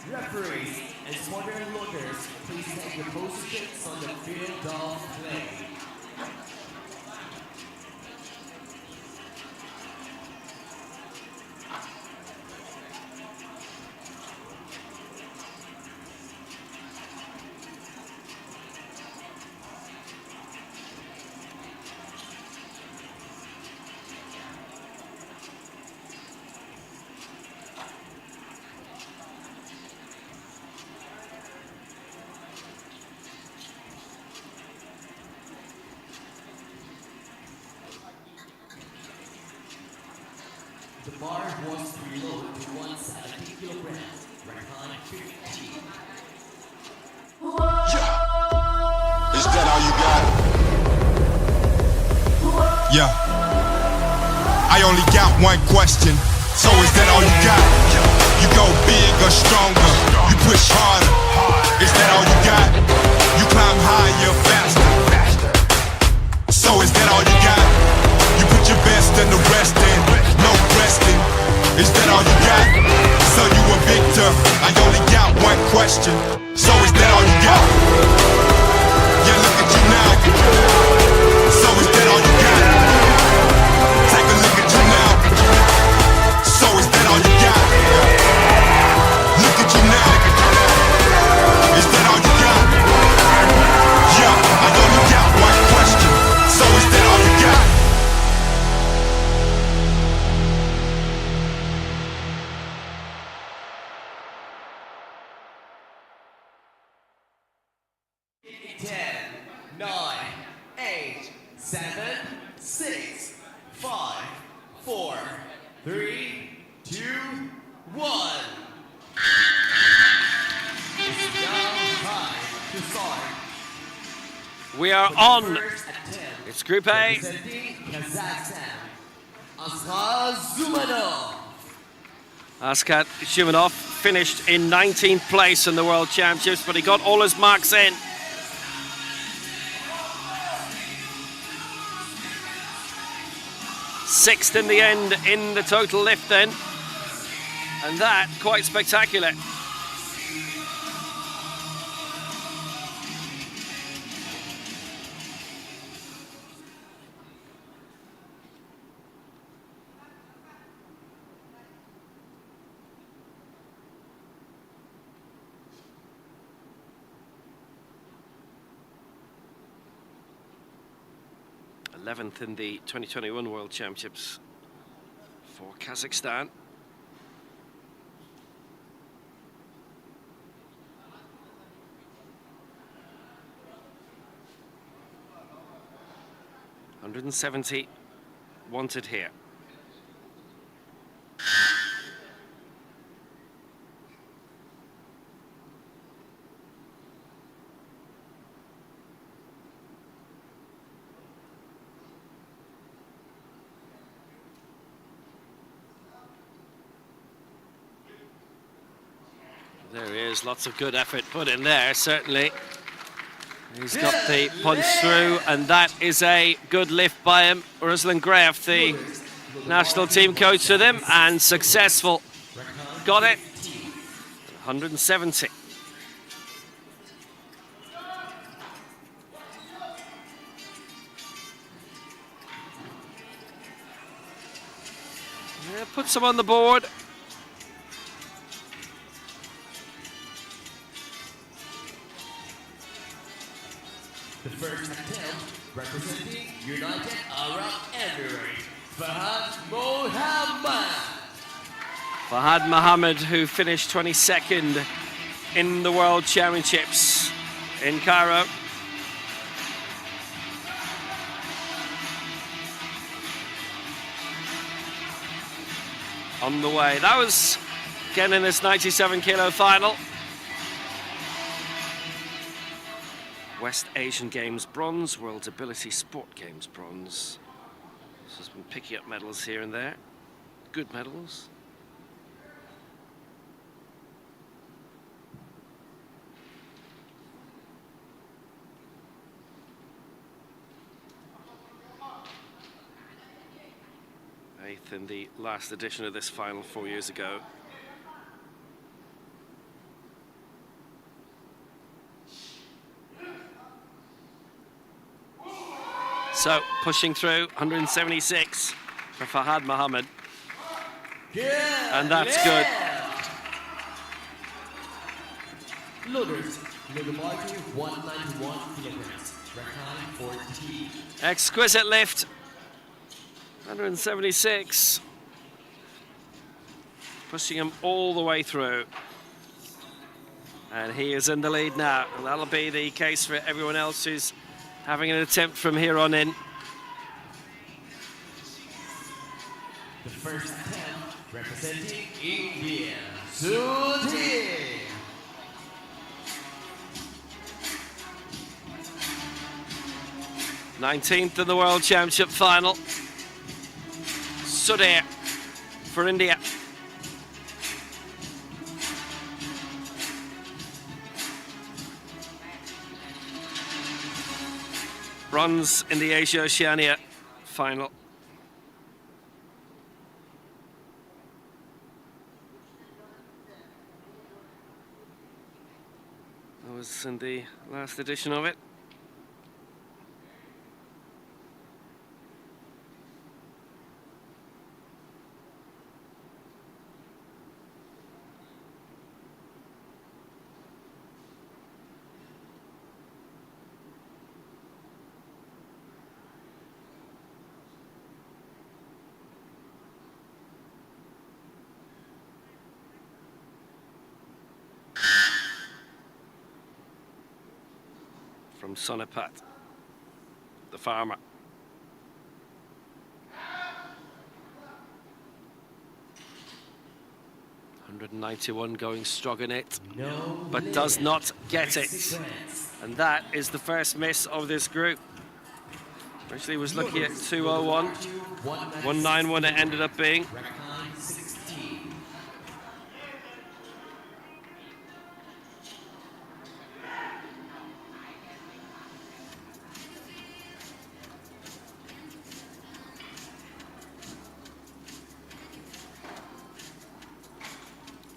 Referees and modern lookers, please take your positions on the field of play. The bar was reloaded to 170 kilograms, recline 15. Is that all you got? Yeah. I only got one question, so is that all you got? You go big or stronger, you push harder. Is that all you got? You climb higher, faster. So is that all you got? You put your best and the rest in, no resting. Is that all you got? So you a victor, I only got one question. So is that all you got? Yeah, look at you now. So is that all you got? Take a look at you now. So is that all you got? Look at you now. Is that all you got? Yeah, I only got one question. So is that all you got? We are on. It's Group A. Askat Shumanov finished in 19th place in the World Championships, but he got all his marks in. Sixth in the end in the total lift then. And that, quite spectacular. Eleventh in the 2021 World Championships for Kazakhstan. $170 wanted here. There he is, lots of good effort put in there, certainly. He's got the punch through, and that is a good lift by him. Ruslan Graef, the national team coach with him, and successful. Got it. 170. Yeah, puts him on the board. The first attempt representing United Arab Emirates, Fahad Mohammed. Fahad Mohammed, who finished 22nd in the World Championships in Cairo. On the way. That was again in this 97 kilo final. West Asian Games bronze, World Ability Sport Games bronze. So has been picking up medals here and there. Good medals. Eighth in the last edition of this final 4 years ago. So pushing through, 176 for Fahad Mohammed. And that's good. Loaders, Logomarty 191 kilograms, Rakhine 14. Exquisite lift. 176. Pushing him all the way through. And he is in the lead now. And that'll be the case for everyone else who's having an attempt from here on in. The first attempt representing India, Sudhir. 19th in the World Championship final. Sudhir for India. Bronze in the Asia-Oceania final. That was in the last edition of it. From Sonipat, the farmer. $191 going strong in it, but does not get it. And that is the first miss of this group. Originally was looking at 201, 191 it ended up being. Rakhine 16.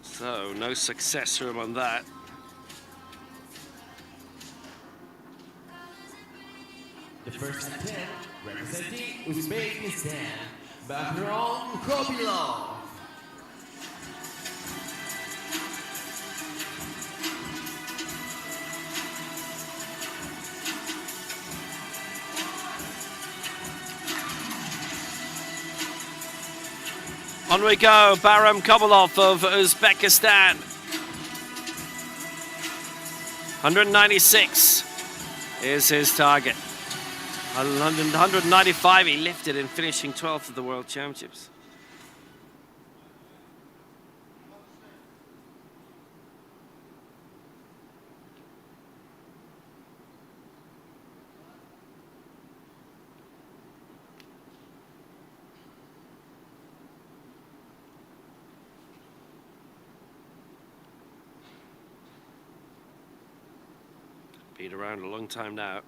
So no success for him on that. The first attempt representing Uzbekistan, Bahram Kobilov. On we go, Bahram Kobilov of Uzbekistan. 196 is his target. 195 he lifted in finishing 12th of the World Championships. Been around a long time now.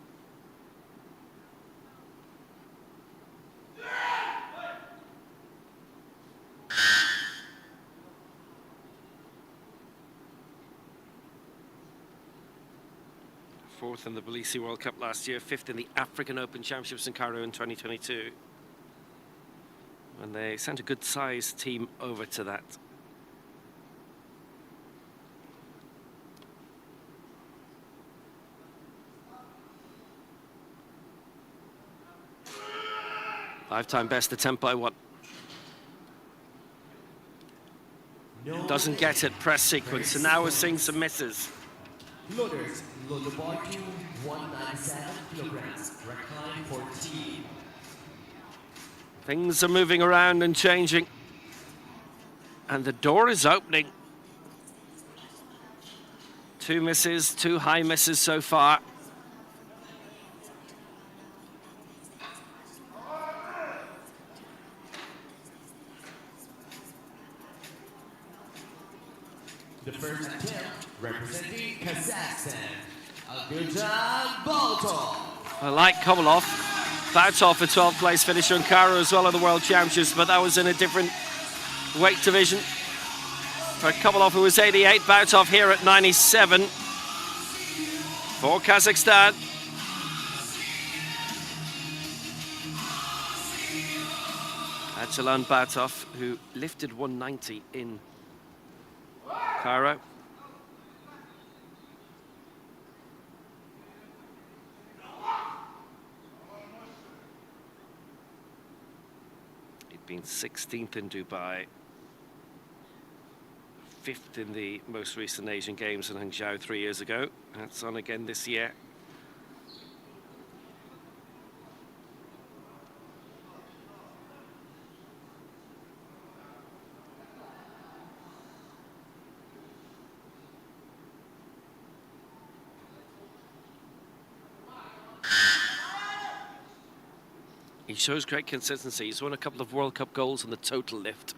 Fourth in the Tbilisi World Cup last year, fifth in the African Open Championships in Cairo in 2022. And they sent a good sized team over to that. Lifetime best attempt by what? Doesn't get it, press sequence. And now we're seeing some misses. Loaders, load the ball to 197 kilograms, recline 14. Things are moving around and changing. And the door is opening. 2 misses, 2 high misses so far. The first attempt representing Kazakhstan, Algirjan Baltov. I like Kovalov. Baltov, a 12th place finisher in Cairo as well at the World Championships, but that was in a different weight division. For Kovalov, who was 88, Baltov here at 97 for Kazakhstan. Ajalan Baltov, who lifted 190 in Cairo. He'd been 16th in Dubai, 5th in the most recent Asian Games in Hangzhou 3 years ago. That's on again this year. He shows great consistency. He's won a couple of World Cup golds in the total lift.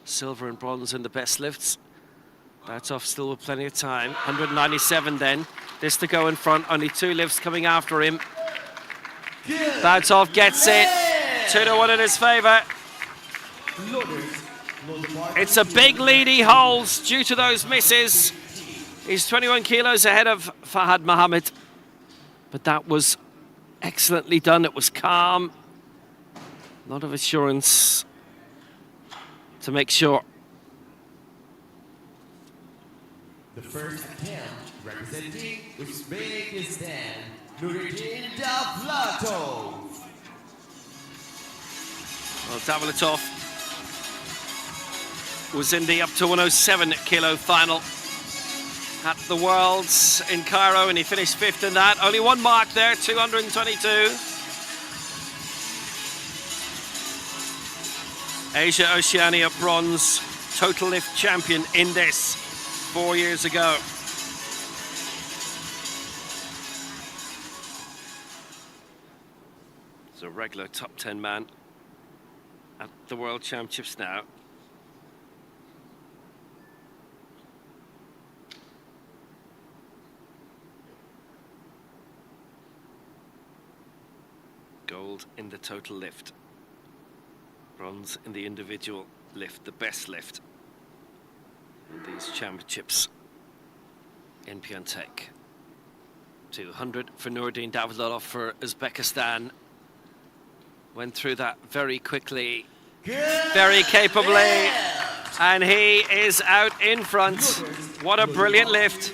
Silver and bronze in the best lifts. Baltov still with plenty of time. 197 then. This to go in front. Only 2 lifts coming after him. Baltov gets it. 2-1 in his favour. It's a big lead he holds due to those misses. He's 21 kilos ahead of Fahad Mohammed. But that was excellently done. It was calm. A lot of assurance to make sure. The first attempt representing Uzbekistan, Nuruddin Davlatov. Well, Davlatov was in the up to 107 kilo final at the Worlds in Cairo, and he finished 5th in that. Only one mark there, 222. Asia-Oceania bronze total lift champion in this 4 years ago. He's a regular top 10 man at the World Championships now. Gold in the total lift. Bronze in the individual lift, the best lift in these championships in Pyeongtaek. 200 for Nuruddin Davlatov for Uzbekistan. Went through that very quickly, very capably, and he is out in front. What a brilliant lift.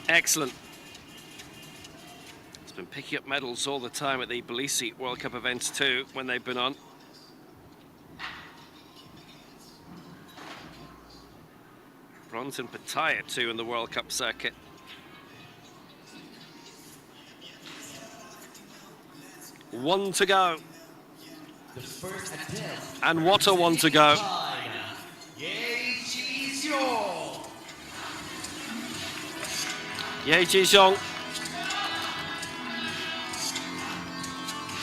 Excellent. He's been picking up medals all the time at the Tbilisi World Cup events too, when they've been on. Bronze in Pattaya too in the World Cup circuit. One to go. The first attempt. And what a one to go. Ye Jizhong.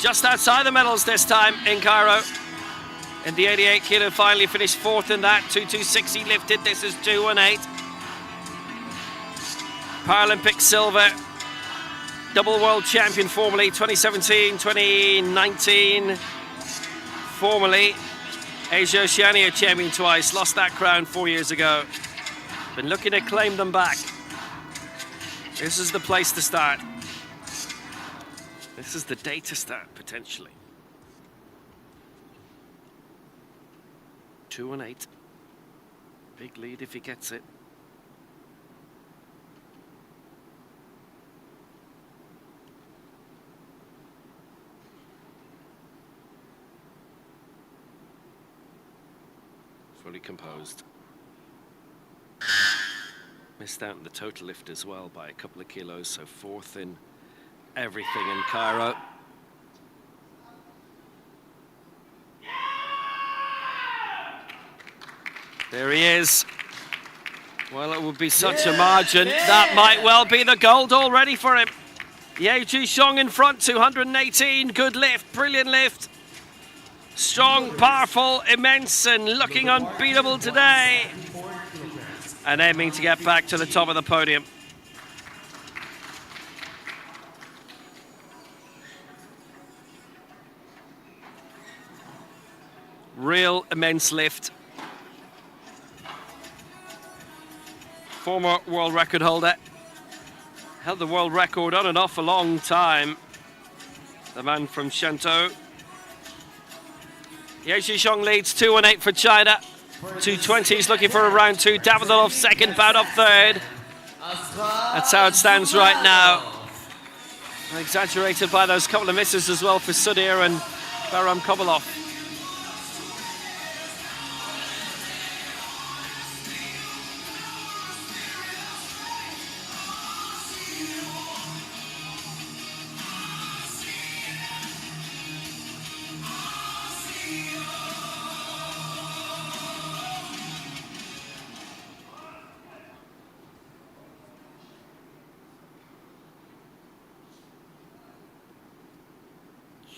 Just outside the medals this time in Cairo. in the 88 kilo, finally finished fourth in that. 226 he lifted, this is 218. Paralympic silver, double world champion formerly, 2017, 2019, formerly Asia-Oceania champion twice, lost that crown 4 years ago. Been looking to claim them back. This is the place to start. This is the day to start, potentially. 2-8. Big lead if he gets it. Fully composed. Missed out in the total lift as well by a couple of kilos, so fourth in everything in Cairo. There he is. Well, it would be such a margin. That might well be the gold already for him. Ye Ji-shong in front, 218. Good lift, brilliant lift. Strong, powerful, immense, and looking unbeatable today. And aiming to get back to the top of the podium. Real immense lift. Former world record holder. Held the world record on and off a long time. The man from Shantou. Ye Ji-shong leads 2-8 for China. 220's looking for a round two. Davidoff second, Baudov third. That's how it stands right now. Exaggerated by those couple of misses as well for Sudhir and Baram Kovalov.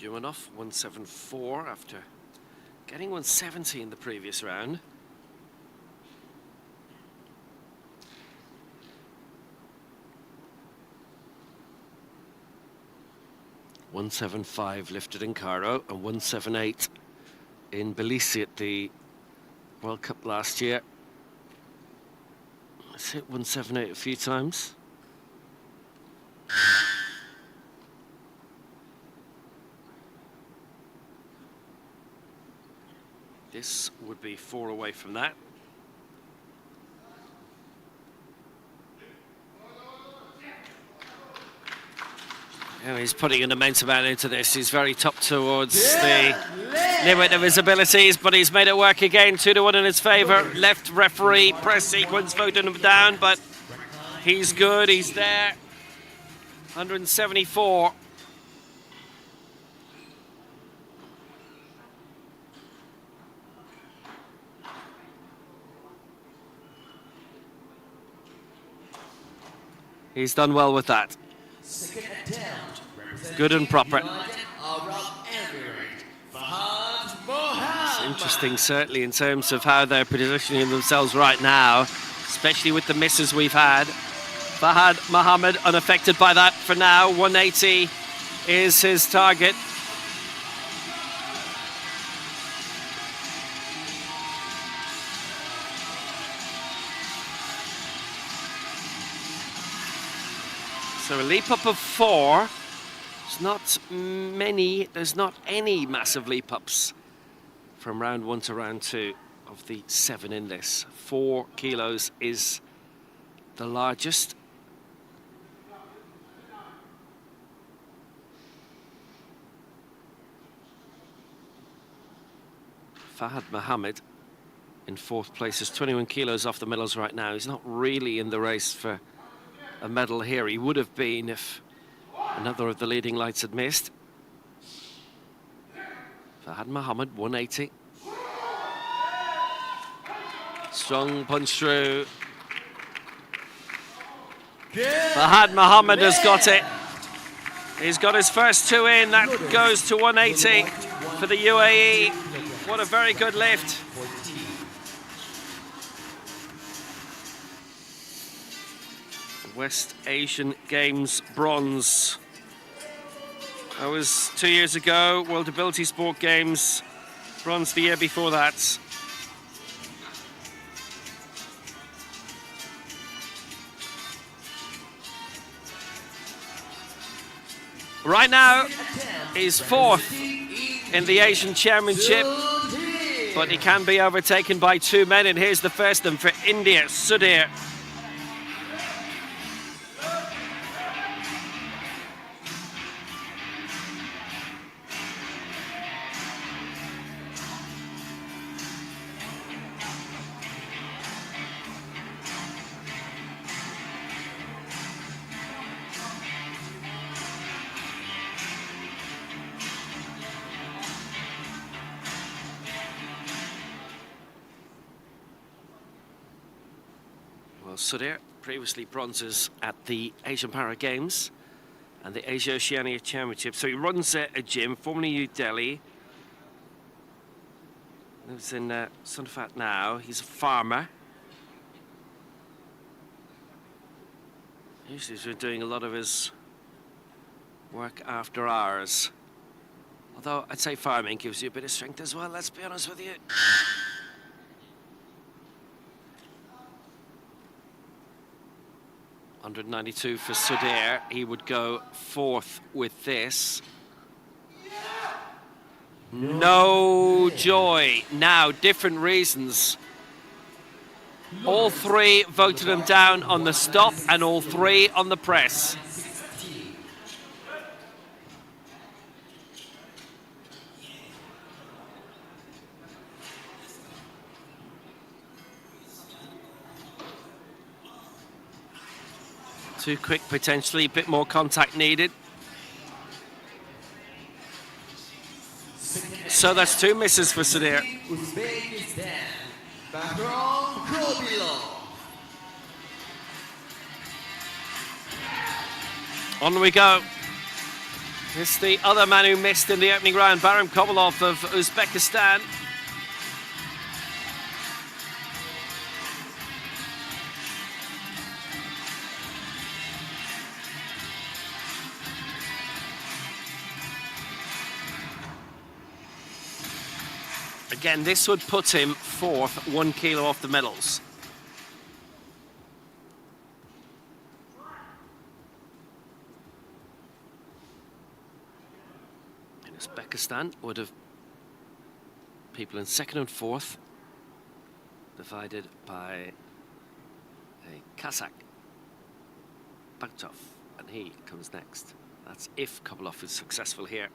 Yumanov 174 after getting 170 in the previous round. .175 lifted in Cairo and 178 in Tbilisi at the World Cup last year. Let's hit 178 a few times. This would be 4 away from that. And he's putting an immense amount into this. He's very top towards the limit of his abilities, but he's made it work again. 2-1 in his favour. Left referee, press sequence voted him down, but he's good, he's there. 174. He's done well with that. Good and proper. It's interesting, certainly, in terms of how they're positioning themselves right now, especially with the misses we've had. Fahad Mohammed unaffected by that for now. 180 is his target. So a leap up of 4. There's not many, there's not any massive leap ups from round 1 to round 2 of the 7 in this. 4 kilos is the largest. Fahad Mohammed in 4th place is 21 kilos off the medals right now. He's not really in the race for a medal here. He would have been if another of the leading lights had missed. Fahad Mohammed, 180. Strong punch through. Fahad Mohammed has got it. He's got his first 2 in. That goes to 180 for the UAE. What a very good lift. 14. West Asian Games bronze. That was 2 years ago. World Ability Sport Games bronze the year before that. Right now, he's fourth in the Asian Championship, but he can be overtaken by two men, and here's the first of them for India, Sudhir. Well, Sudhir, previously bronzes at the Asian Para Games and the Asia-Oceania Championship. So he runs a gym, formerly New Delhi. Lives in Sunfat now. He's a farmer. Usually he's been doing a lot of his work after hours. Although I'd say farming gives you a bit of strength as well, let's be honest with you. 192 for Sudhir. He would go fourth with this. No joy. Now, different reasons. All three voted him down on the stop and all three on the press. Too quick, potentially, a bit more contact needed. So that's two misses for Sudhir. Uzbekistan, Bahram Kobilov. On we go. It's the other man who missed in the opening round, Bahram Kobilov of Uzbekistan. Again, this would put him fourth, 1 kilo off the medals. In Uzbekistan would have people in second and fourth, divided by a Kazakh, Bagtov, and he comes next. That's if Kobilov is successful here.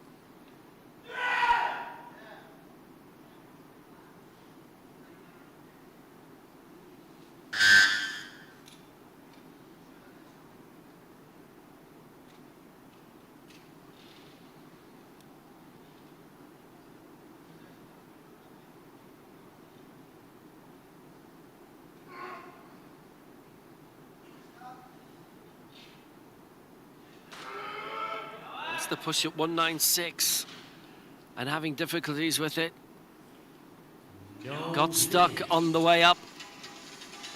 The push at 196 and having difficulties with it. Got stuck on the way up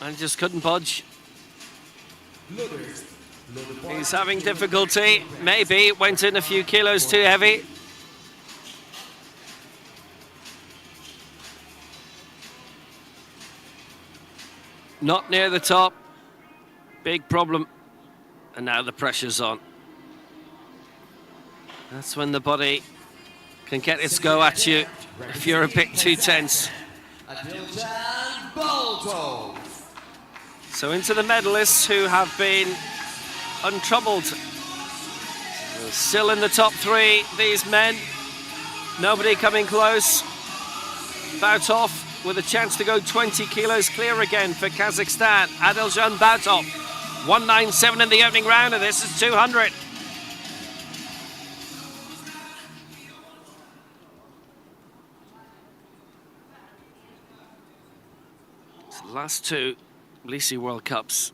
and just couldn't budge. He's having difficulty. Maybe went in a few kilos too heavy. Not near the top. Big problem. And now the pressure's on. That's when the body can get its go at you if you're a bit too tense. So into the medalists who have been untroubled. Still in the top three, these men. Nobody coming close. Bautov with a chance to go 20 kilos clear again for Kazakhstan. Adiljan Bautov, 197 in the opening round, and this is 200. Last two Lisi World Cups.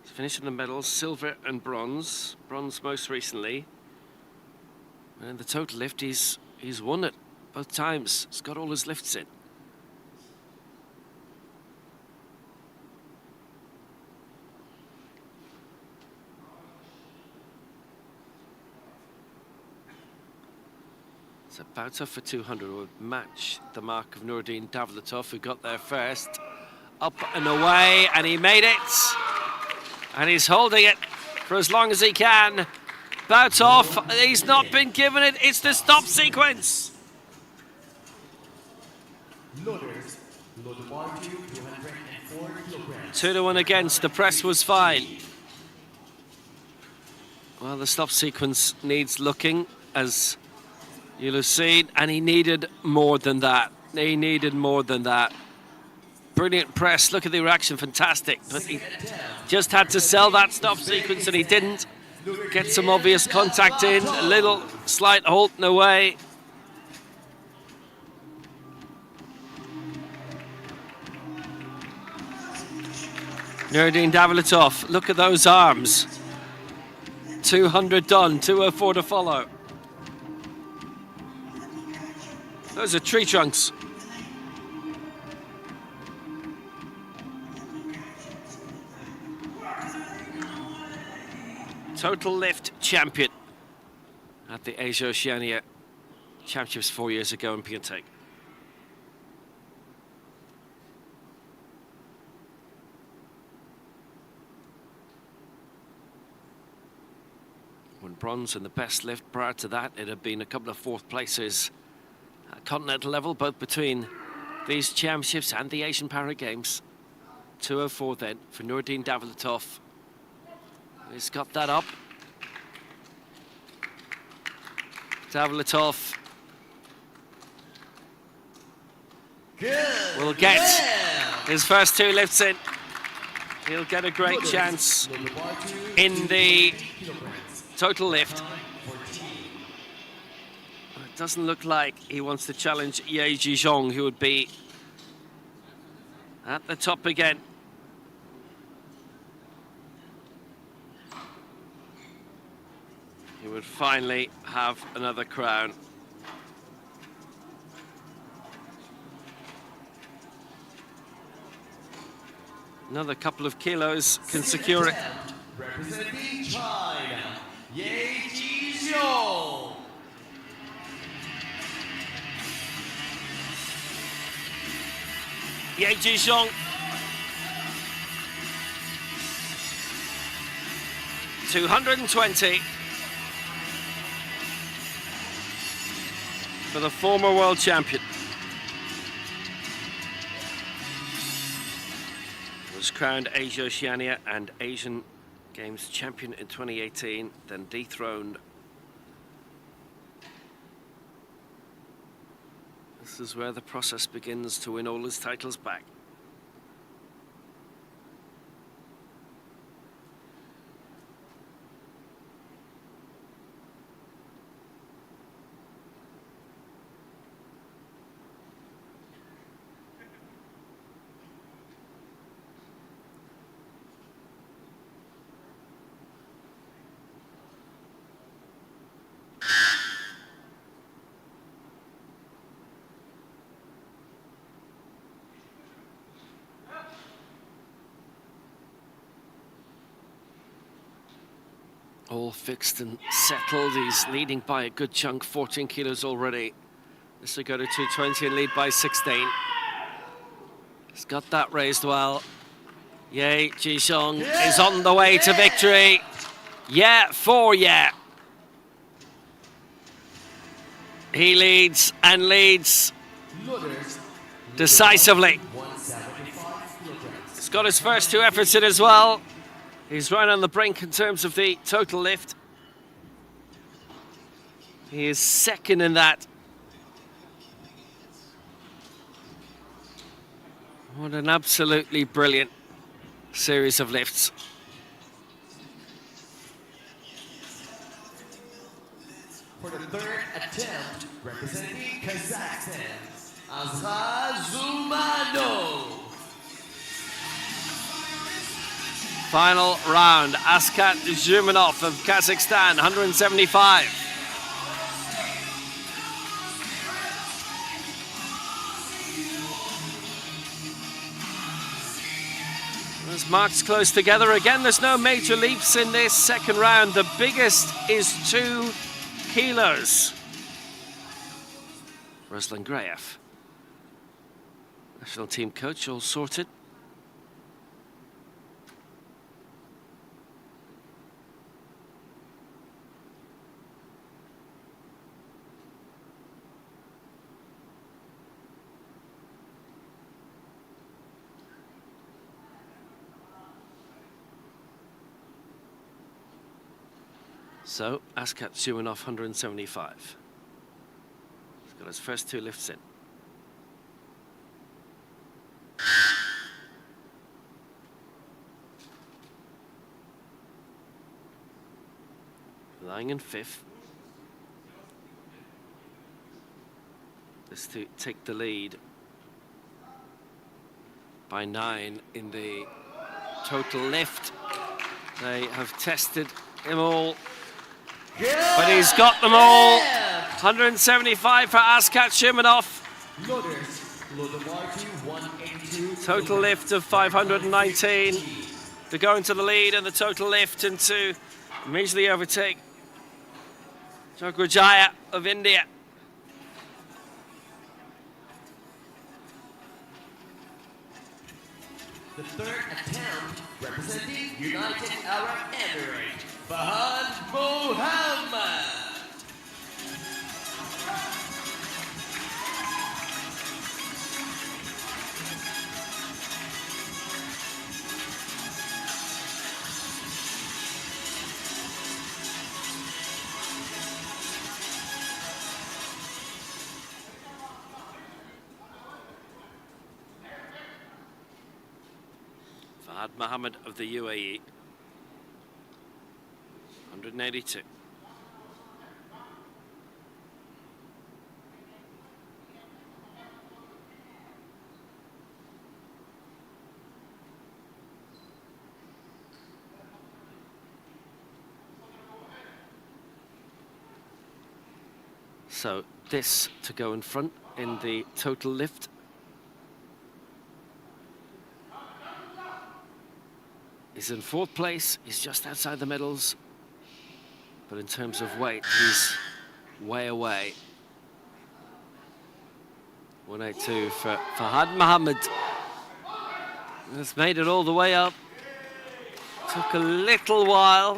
He's finished in the medals, silver and bronze. Bronze most recently. And in the total lift, he's won it Both times, he's got all his lifts in. So Bauta for 200 would match the mark of Nuruddin Davletov, who got there first. Up and away, and he made it. And he's holding it for as long as he can. Bautov, he's not been given it. It's the stop sequence. Loaders, load bar to 204 kilograms. 2-1 against. The press was fine. Well, the stop sequence needs looking, as you'll have seen, and he needed more than that. He needed more than that. Brilliant press. Look at the reaction. Fantastic. But he just had to sell that stop sequence, and he didn't. Get some obvious contact in. A little slight halt and away. Nuruddin Davletov, look at those arms. 200 done, 204 to follow. Those are tree trunks. Total lift champion at the Asia-Oceania Championships 4 years ago in Pyeongtaek. Won bronze in the best lift. Prior to that, it had been a couple of fourth places at continental level, both between these championships and the Asian Para Games. 204 then for Nuruddin Davletov. He's got that up. Davletov will get his first two lifts in. He'll get a great chance in the total lift. It doesn't look like he wants to challenge Ye Jizhong, who would be at the top again. He would finally have another crown. Another couple of kilos can secure it. Representing China, Ye Jizhong. Ye Jizhong. $220 for the former world champion. Was crowned Asia-Oceania and Asian Games champion in 2018, then dethroned. This is where the process begins to win all his titles back. All fixed and settled. He's leading by a good chunk, 14 kilos already. This will go to 220 and lead by 16. He's got that raised well. Ye Jizhong is on the way to victory. Yeah, he leads and leads decisively. He's got his first two efforts in as well. He's right on the brink in terms of the total lift. He is second in that. What an absolutely brilliant series of lifts. For the third attempt, representing Kazakhstan, Azhar Zumano. Final round, Askat Zhumanov of Kazakhstan, 175. As marks close together again, there's no major leaps in this second round. The biggest is 2 kilos. Ruslan Graev, national team coach, all sorted. So, Askat Sumanov, 175. He's got his first 2 lifts in. Lying in 5th. This to take the lead by 9 in the total lift. They have tested him all, but he's got them all. 175 for Askat Shumanov. Total lift of 519 to go into the lead, and the total lift and to immediately overtake Jograjaya of India. The third attempt representing United Arab Emirates, Fahad Mohammed. Fahad Mohammed of the UAE, 182. So this to go in front in the total lift. He's in 4th place, he's just outside the medals, but in terms of weight, he's way away. 182 for Fahad Mohammed. Has made it all the way up. Took a little while.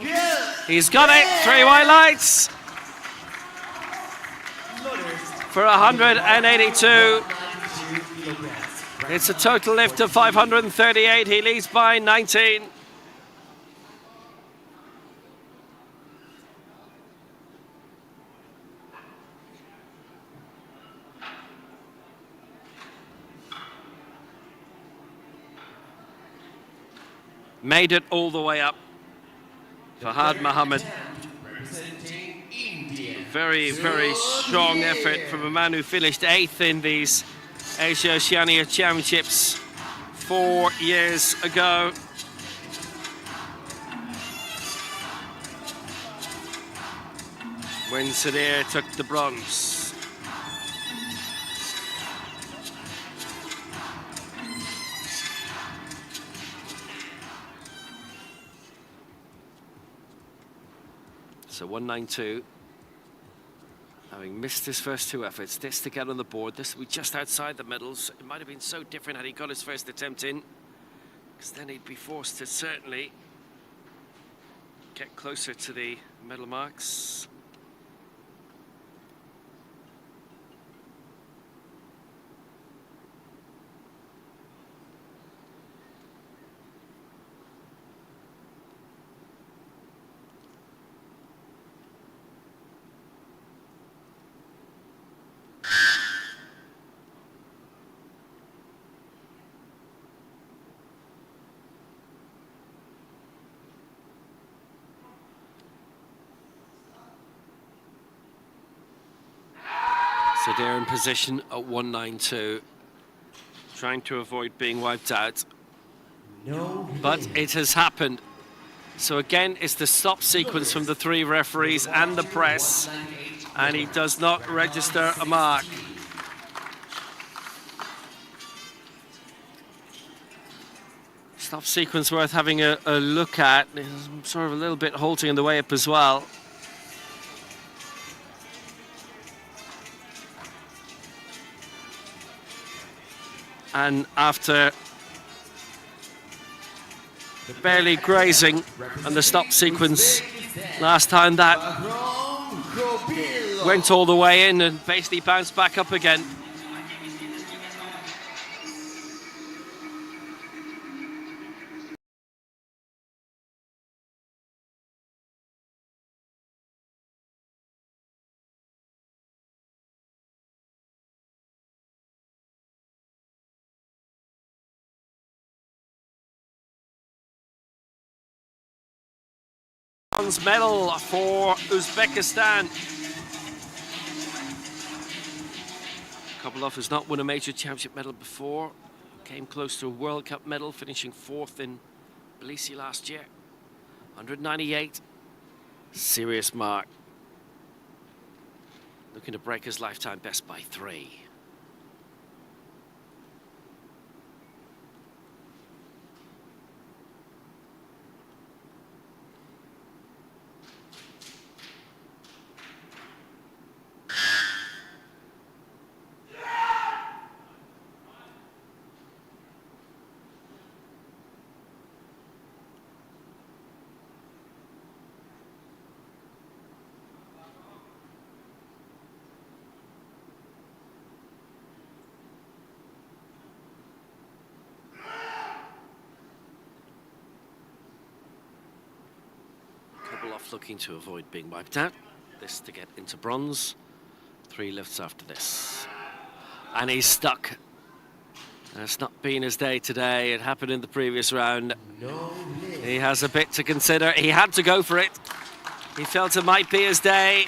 He's got it, 3 white lights for 182. It's a total lift of 538. He leads by 19. Made it all the way up. Fahad Mohammed. Very, very strong effort from a man who finished 8th in these Asia-Oceania Championships 4 years ago. When Sadir took the bronze. So 192, having missed his first 2 efforts, this to get on the board, this will be just outside the medals. It might have been so different had he got his first attempt in, because then he'd be forced to certainly get closer to the medal marks. So they're in position at 192, trying to avoid being wiped out. But it has happened. So again, it's the stop sequence from the 3 referees and the press, and he does not register a mark. Stop sequence worth having a look at. It's sort of a little bit halting on the way up as well. And after barely grazing on the stop sequence last time, that went all the way in and basically bounced back up again. Bronze medal for Uzbekistan. Kobolov has not won a major championship medal before. Came close to a World Cup medal, finishing 4th in Tbilisi last year. 198. Serious mark. Looking to break his lifetime best by 3. Looking to avoid being wiped out. This to get into bronze. 3 lifts after this. And he's stuck. It's not been his day today. It happened in the previous round. He has a bit to consider. He had to go for it. He felt it might be his day,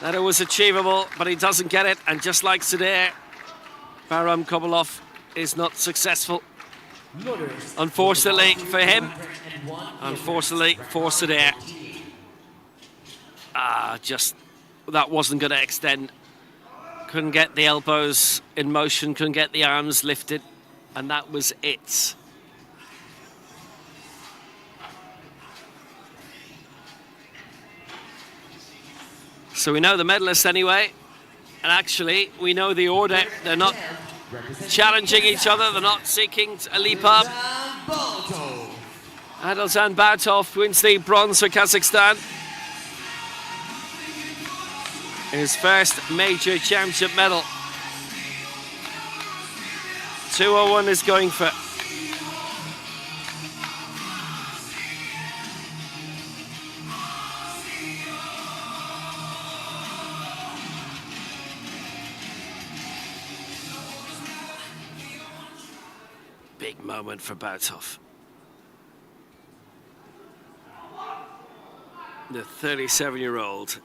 that it was achievable, but he doesn't get it. And just like Sudhir, Bahram Kobolov is not successful. Unfortunately for him, unfortunately for Sudhir. Just that wasn't going to extend. Couldn't get the elbows in motion, couldn't get the arms lifted, and that was it. So we know the medalists anyway, and actually we know the order. They're not challenging each other, they're not seeking a leap up. Adiljan Batov wins the bronze for Kazakhstan. His first major championship medal. 201 is going for. Big moment for Batov. The 37-year-old.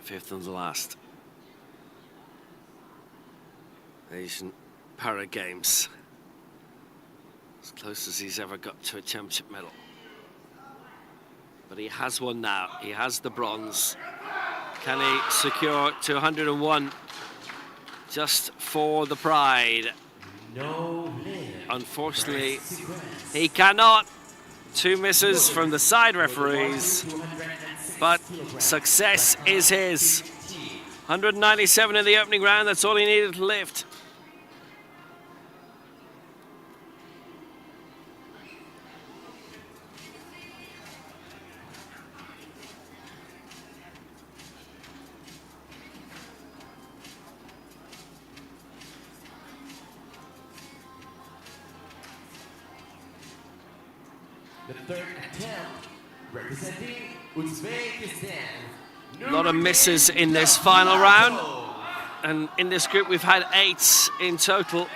Fifth and the last Asian Para Games. As close as he's ever got to a championship medal. But he has one now. He has the bronze. Can he secure 201 just for the pride? Unfortunately, he cannot. 2 misses from the side referees. But success is his. 197 in the opening round, that's all he needed to lift. The third attempt, representing Uzbekistan. A lot of misses in this final round. And in this group, we've had 8 in total.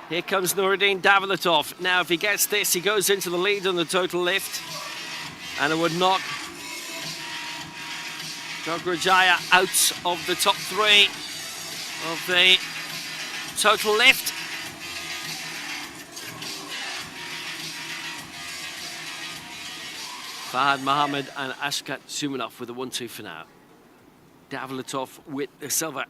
Here comes Nuruddin Davletov. Now, if he gets this, he goes into the lead on the total lift. And it would knock Jograjaya out of the top 3 of the total lift. Fahad Mohammed and Ashkat Sumanov with a 1-2 for now. Davletov with the silver.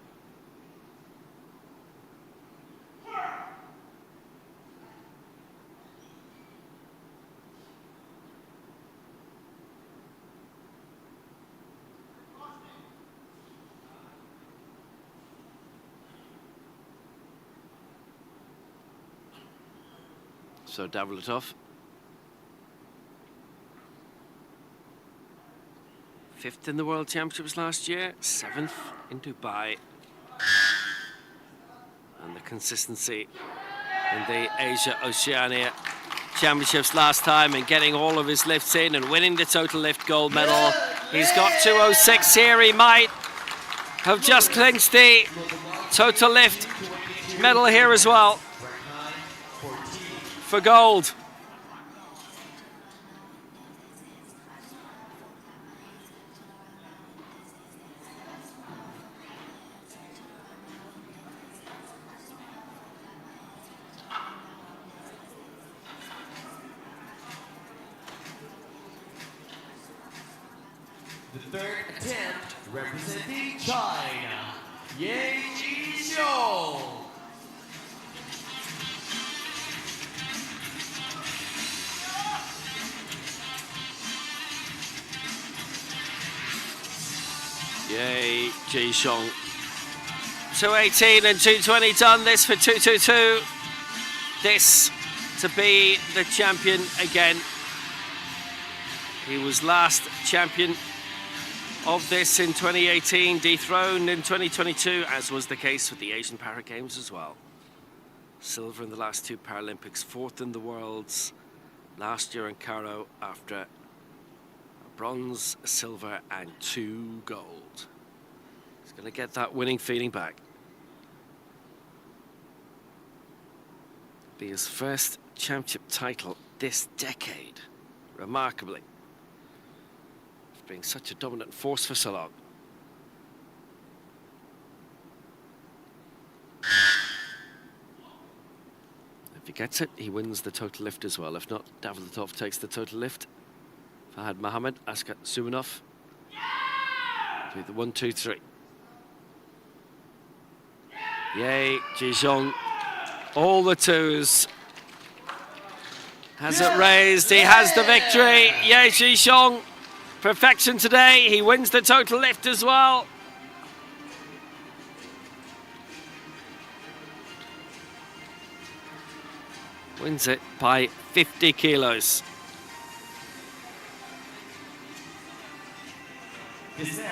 So Davletov, 5th in the World Championships last year, 7th in Dubai. And the consistency in the Asia-Oceania Championships last time and getting all of his lifts in and winning the total lift gold medal. He's got 2:06 here. He might have just clinched the total lift medal here as well for gold. The third attempt representing China, Asia-Oceania. Yay, Ji-Shong. 2:18 and 2:20 done. This for 2:22. This to be the champion again. He was last champion of this in 2018, dethroned in 2022, as was the case with the Asian Para Games as well. Silver in the last 2 Paralympics, 4th in the Worlds last year in Cairo after a bronze, a silver and 2 gold. He's going to get that winning feeling back. Be his first championship title this decade, remarkably. Being such a dominant force for so long. If he gets it, he wins the total lift as well. If not, Davletov takes the total lift. Fahad Mohammed, Ashkat Sumanov. Do the 1-2-3. Yay, Ji-Shong. All the 2s. Has it raised? He has the victory. Yay, Ji-Shong. Perfection today. He wins the total lift as well. Wins it by 50 kilos. This now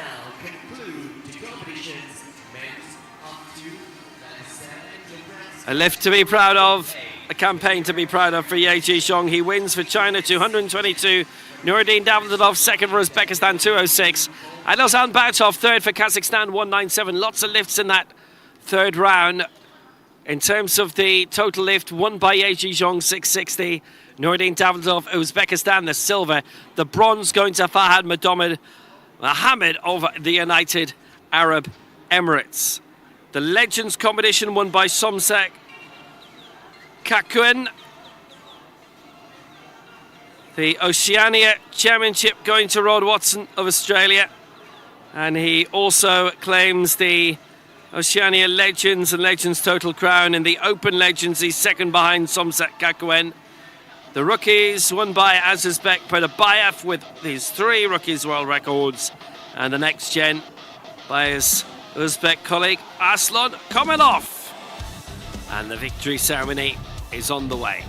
conclude the competitions men's up to 97 kilograms. A lift to be proud of, a campaign to be proud of for Ye Ji-Shong. He wins for China 222. Nuruddin Davletov second for Uzbekistan 206. Adilzhan Bautov third for Kazakhstan 197. Lots of lifts in that third round. In terms of the total lift, won by Ye Ji-Shong 660. Nuruddin Davletov, Uzbekistan, the silver. The bronze going to Fahad Mohammed over the United Arab Emirates. The Legends competition won by Somsek Kakuen. The Oceania Championship going to Rod Watson of Australia. And he also claims the Oceania Legends and Legends Total Crown. In the Open Legends, he's second behind Somsek Kakuen. The rookies won by Azizbek Perdabayev with his 3 rookies world records. And the next gen by his Uzbek colleague Aslan Komilov. And the victory ceremony is on the way.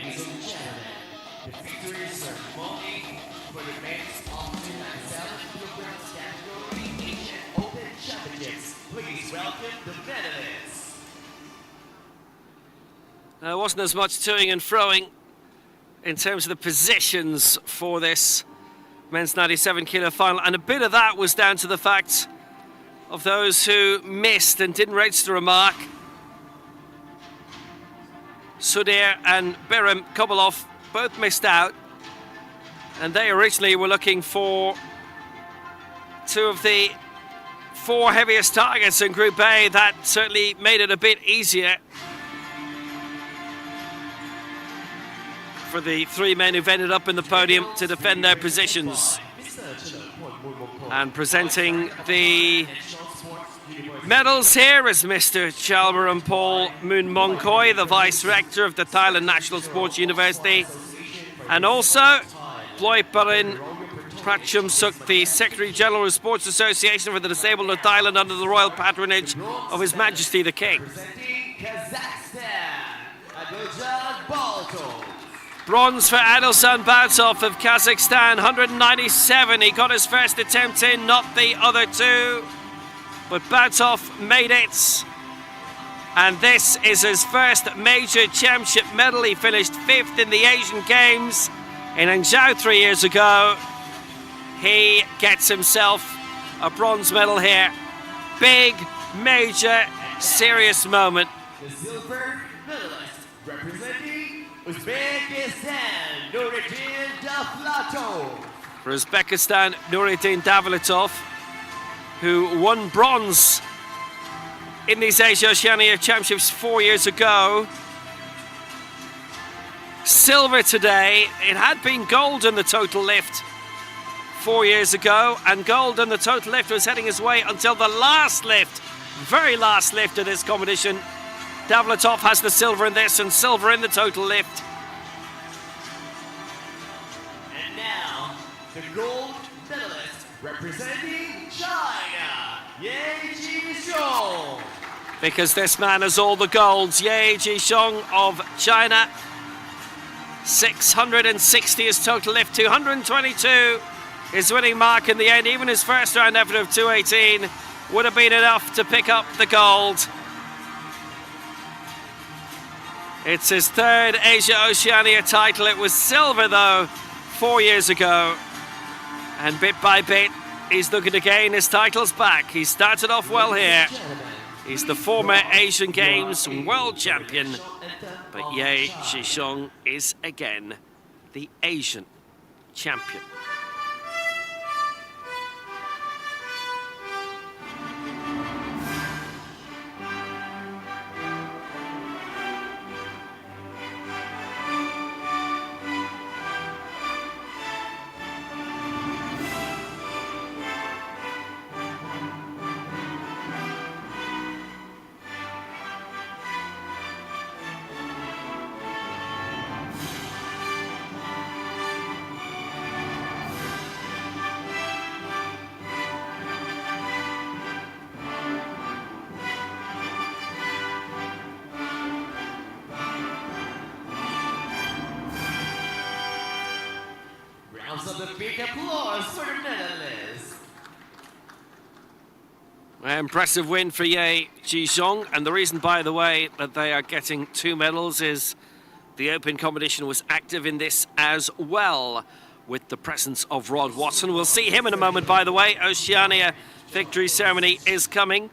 ladies and gentlemen, the victory ceremony for the men's of 297 kilograms category Asian Open Championships. Please welcome the medalists. There wasn't as much toing and froing in terms of the positions for this men's 97 kilo final, and a bit of that was down to the fact of those who missed and didn't register a mark. Sudhir and Biram Kobalov both missed out, and they originally were looking for two of the four heaviest targets in Group A. That certainly made it a bit easier for the three men who've ended up in the podium to defend their positions. And presenting the medals here is Mr. Chalmaram Paul Moon Mongkoi, the Vice Rector of the Thailand National Sports University, and also Ploy Parin Pratchum Suk, the Secretary General of Sports Association for the Disabled of Thailand, under the royal patronage of His Majesty the King. Bronze for Adilsan Baltov of Kazakhstan, 197. He got his first attempt in, not the other two. But Baltov made it. And this is his first major championship medal. He finished 5th in the Asian Games in Hangzhou 3 years ago. He gets himself a bronze medal here. Big, major, serious moment. The silver medalist representing Uzbekistan, Nuruddin Davlatov. For Uzbekistan, Nuruddin Davlatov, who won bronze in these Asia-Oceania Championships 4 years ago. Silver today. It had been gold in the total lift 4 years ago, and gold in the total lift was heading his way until the last lift, very last lift of this competition. Davlatov has the silver in this and silver in the total lift. And now, the gold medalist representing China, Ye Jishong. Because this man has all the golds. Ye Jishong of China. 660 his total lift, 222 his winning mark in the end. Even his first round effort of 218 would have been enough to pick up the gold. It's his third Asia-Oceania title. It was silver, though, 4 years ago. And bit by bit, he's looking to gain his titles back. He started off well here. He's the former Asian Games world champion. But Ye Jishong is again the Asian champion. Of the big applause for the medalists. An impressive win for Ye Jishong, and the reason, by the way, that they are getting 2 medals is the Open competition was active in this as well, with the presence of Rod Watson. We'll see him in a moment, by the way. Oceania victory ceremony is coming.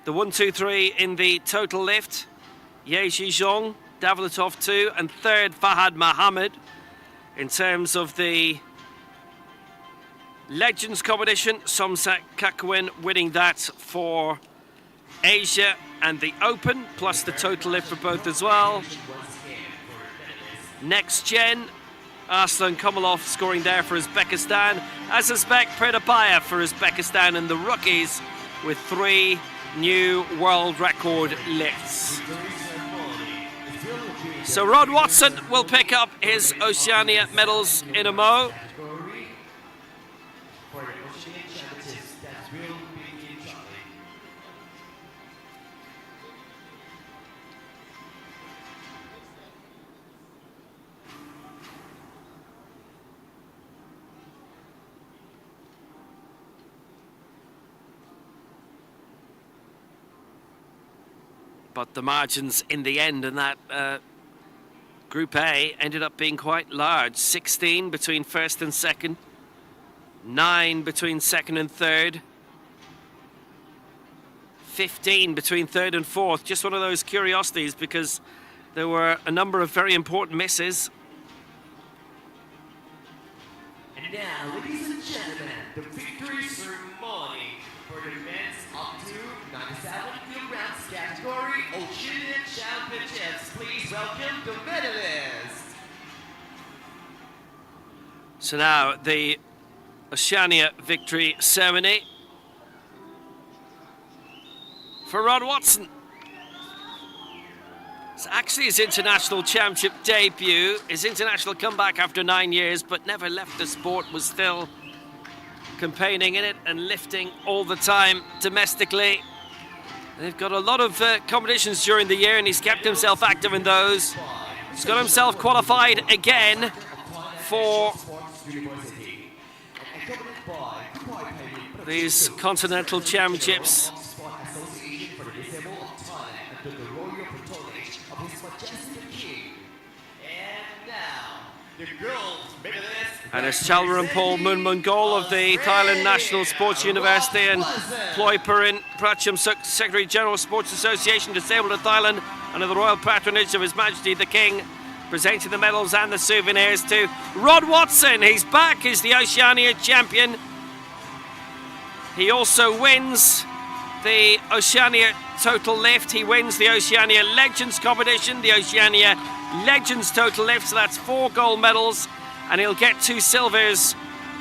The 1, 2, 3 in the total lift. Ye Jishong, Davlatov 2, and third Fahad Mohammed. In terms of the Legends competition, Somsak Kakawin winning that for Asia and the Open, plus the total lift for both as well. Next gen, Arslan Komalov scoring there for Uzbekistan, as Uzbek Perdabaya for Uzbekistan, and the rookies with 3 new world record lifts. So Rod Watson will pick up his Oceania medals in a mo. but the margins in the end in that Group A ended up being quite large. 16 between first and second, 9 between second and third, 15 between third and fourth. Just one of those curiosities because there were a number of very important misses. And now, ladies and gentlemen, the victory ceremony for the men's up to 97 kilograms category Oceania Championships. Please welcome the medalists. So now the Oceania victory ceremony for Rod Watson. It's actually his international championship debut, his international comeback after 9 years, but never left the sport, was still campaigning in it and lifting all the time domestically. They've got a lot of competitions during the year and he's kept himself active in those. He's got himself qualified again for these continental championships. And it's Chalvarumpol Munmungol of the Thailand National Sports University and Ploy Purin Prachum, Secretary General Sports Association, Disabled of Thailand, under the royal patronage of His Majesty the King, presenting the medals and the souvenirs to Rod Watson. He's back, he's the Oceania champion. He also wins the Oceania Total Lift. He wins the Oceania Legends competition, the Oceania Legends Total Lift, so that's 4 gold medals. And he'll get 2 silvers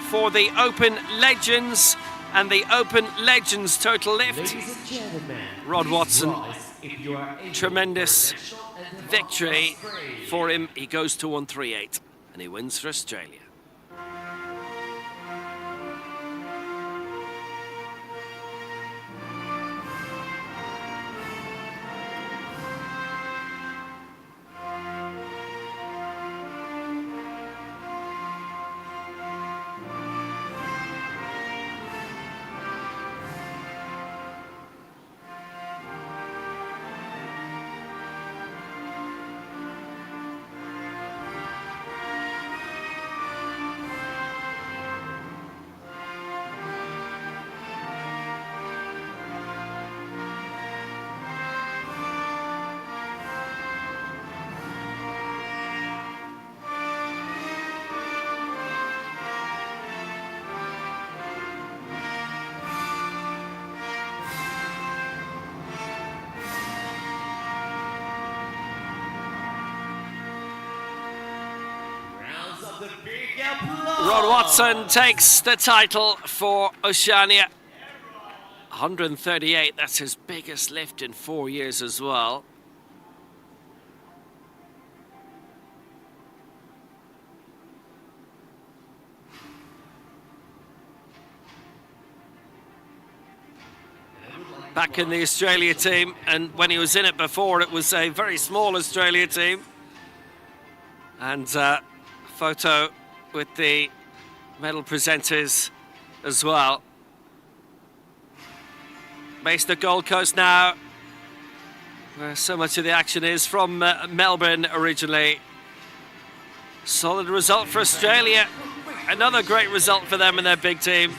for the Open Legends and the Open Legends Total Lift. Rod Watson, tremendous victory for him. He goes to 138 and he wins for Australia. Rod Watson takes the title for Oceania. 138, that's his biggest lift in 4 years as well. Back in the Australia team, and when he was in it before, it was a very small Australia team. And photo with the medal presenters as well. Based at Gold Coast now, where so much of the action is, from Melbourne originally. Solid result for Australia. Another great result for them and their big team.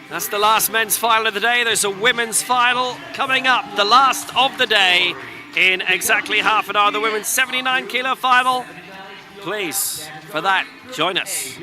That's the last men's final of the day. There's a women's final coming up, the last of the day, in exactly half an hour. The women's 79 kilo final. Please, for that, join us.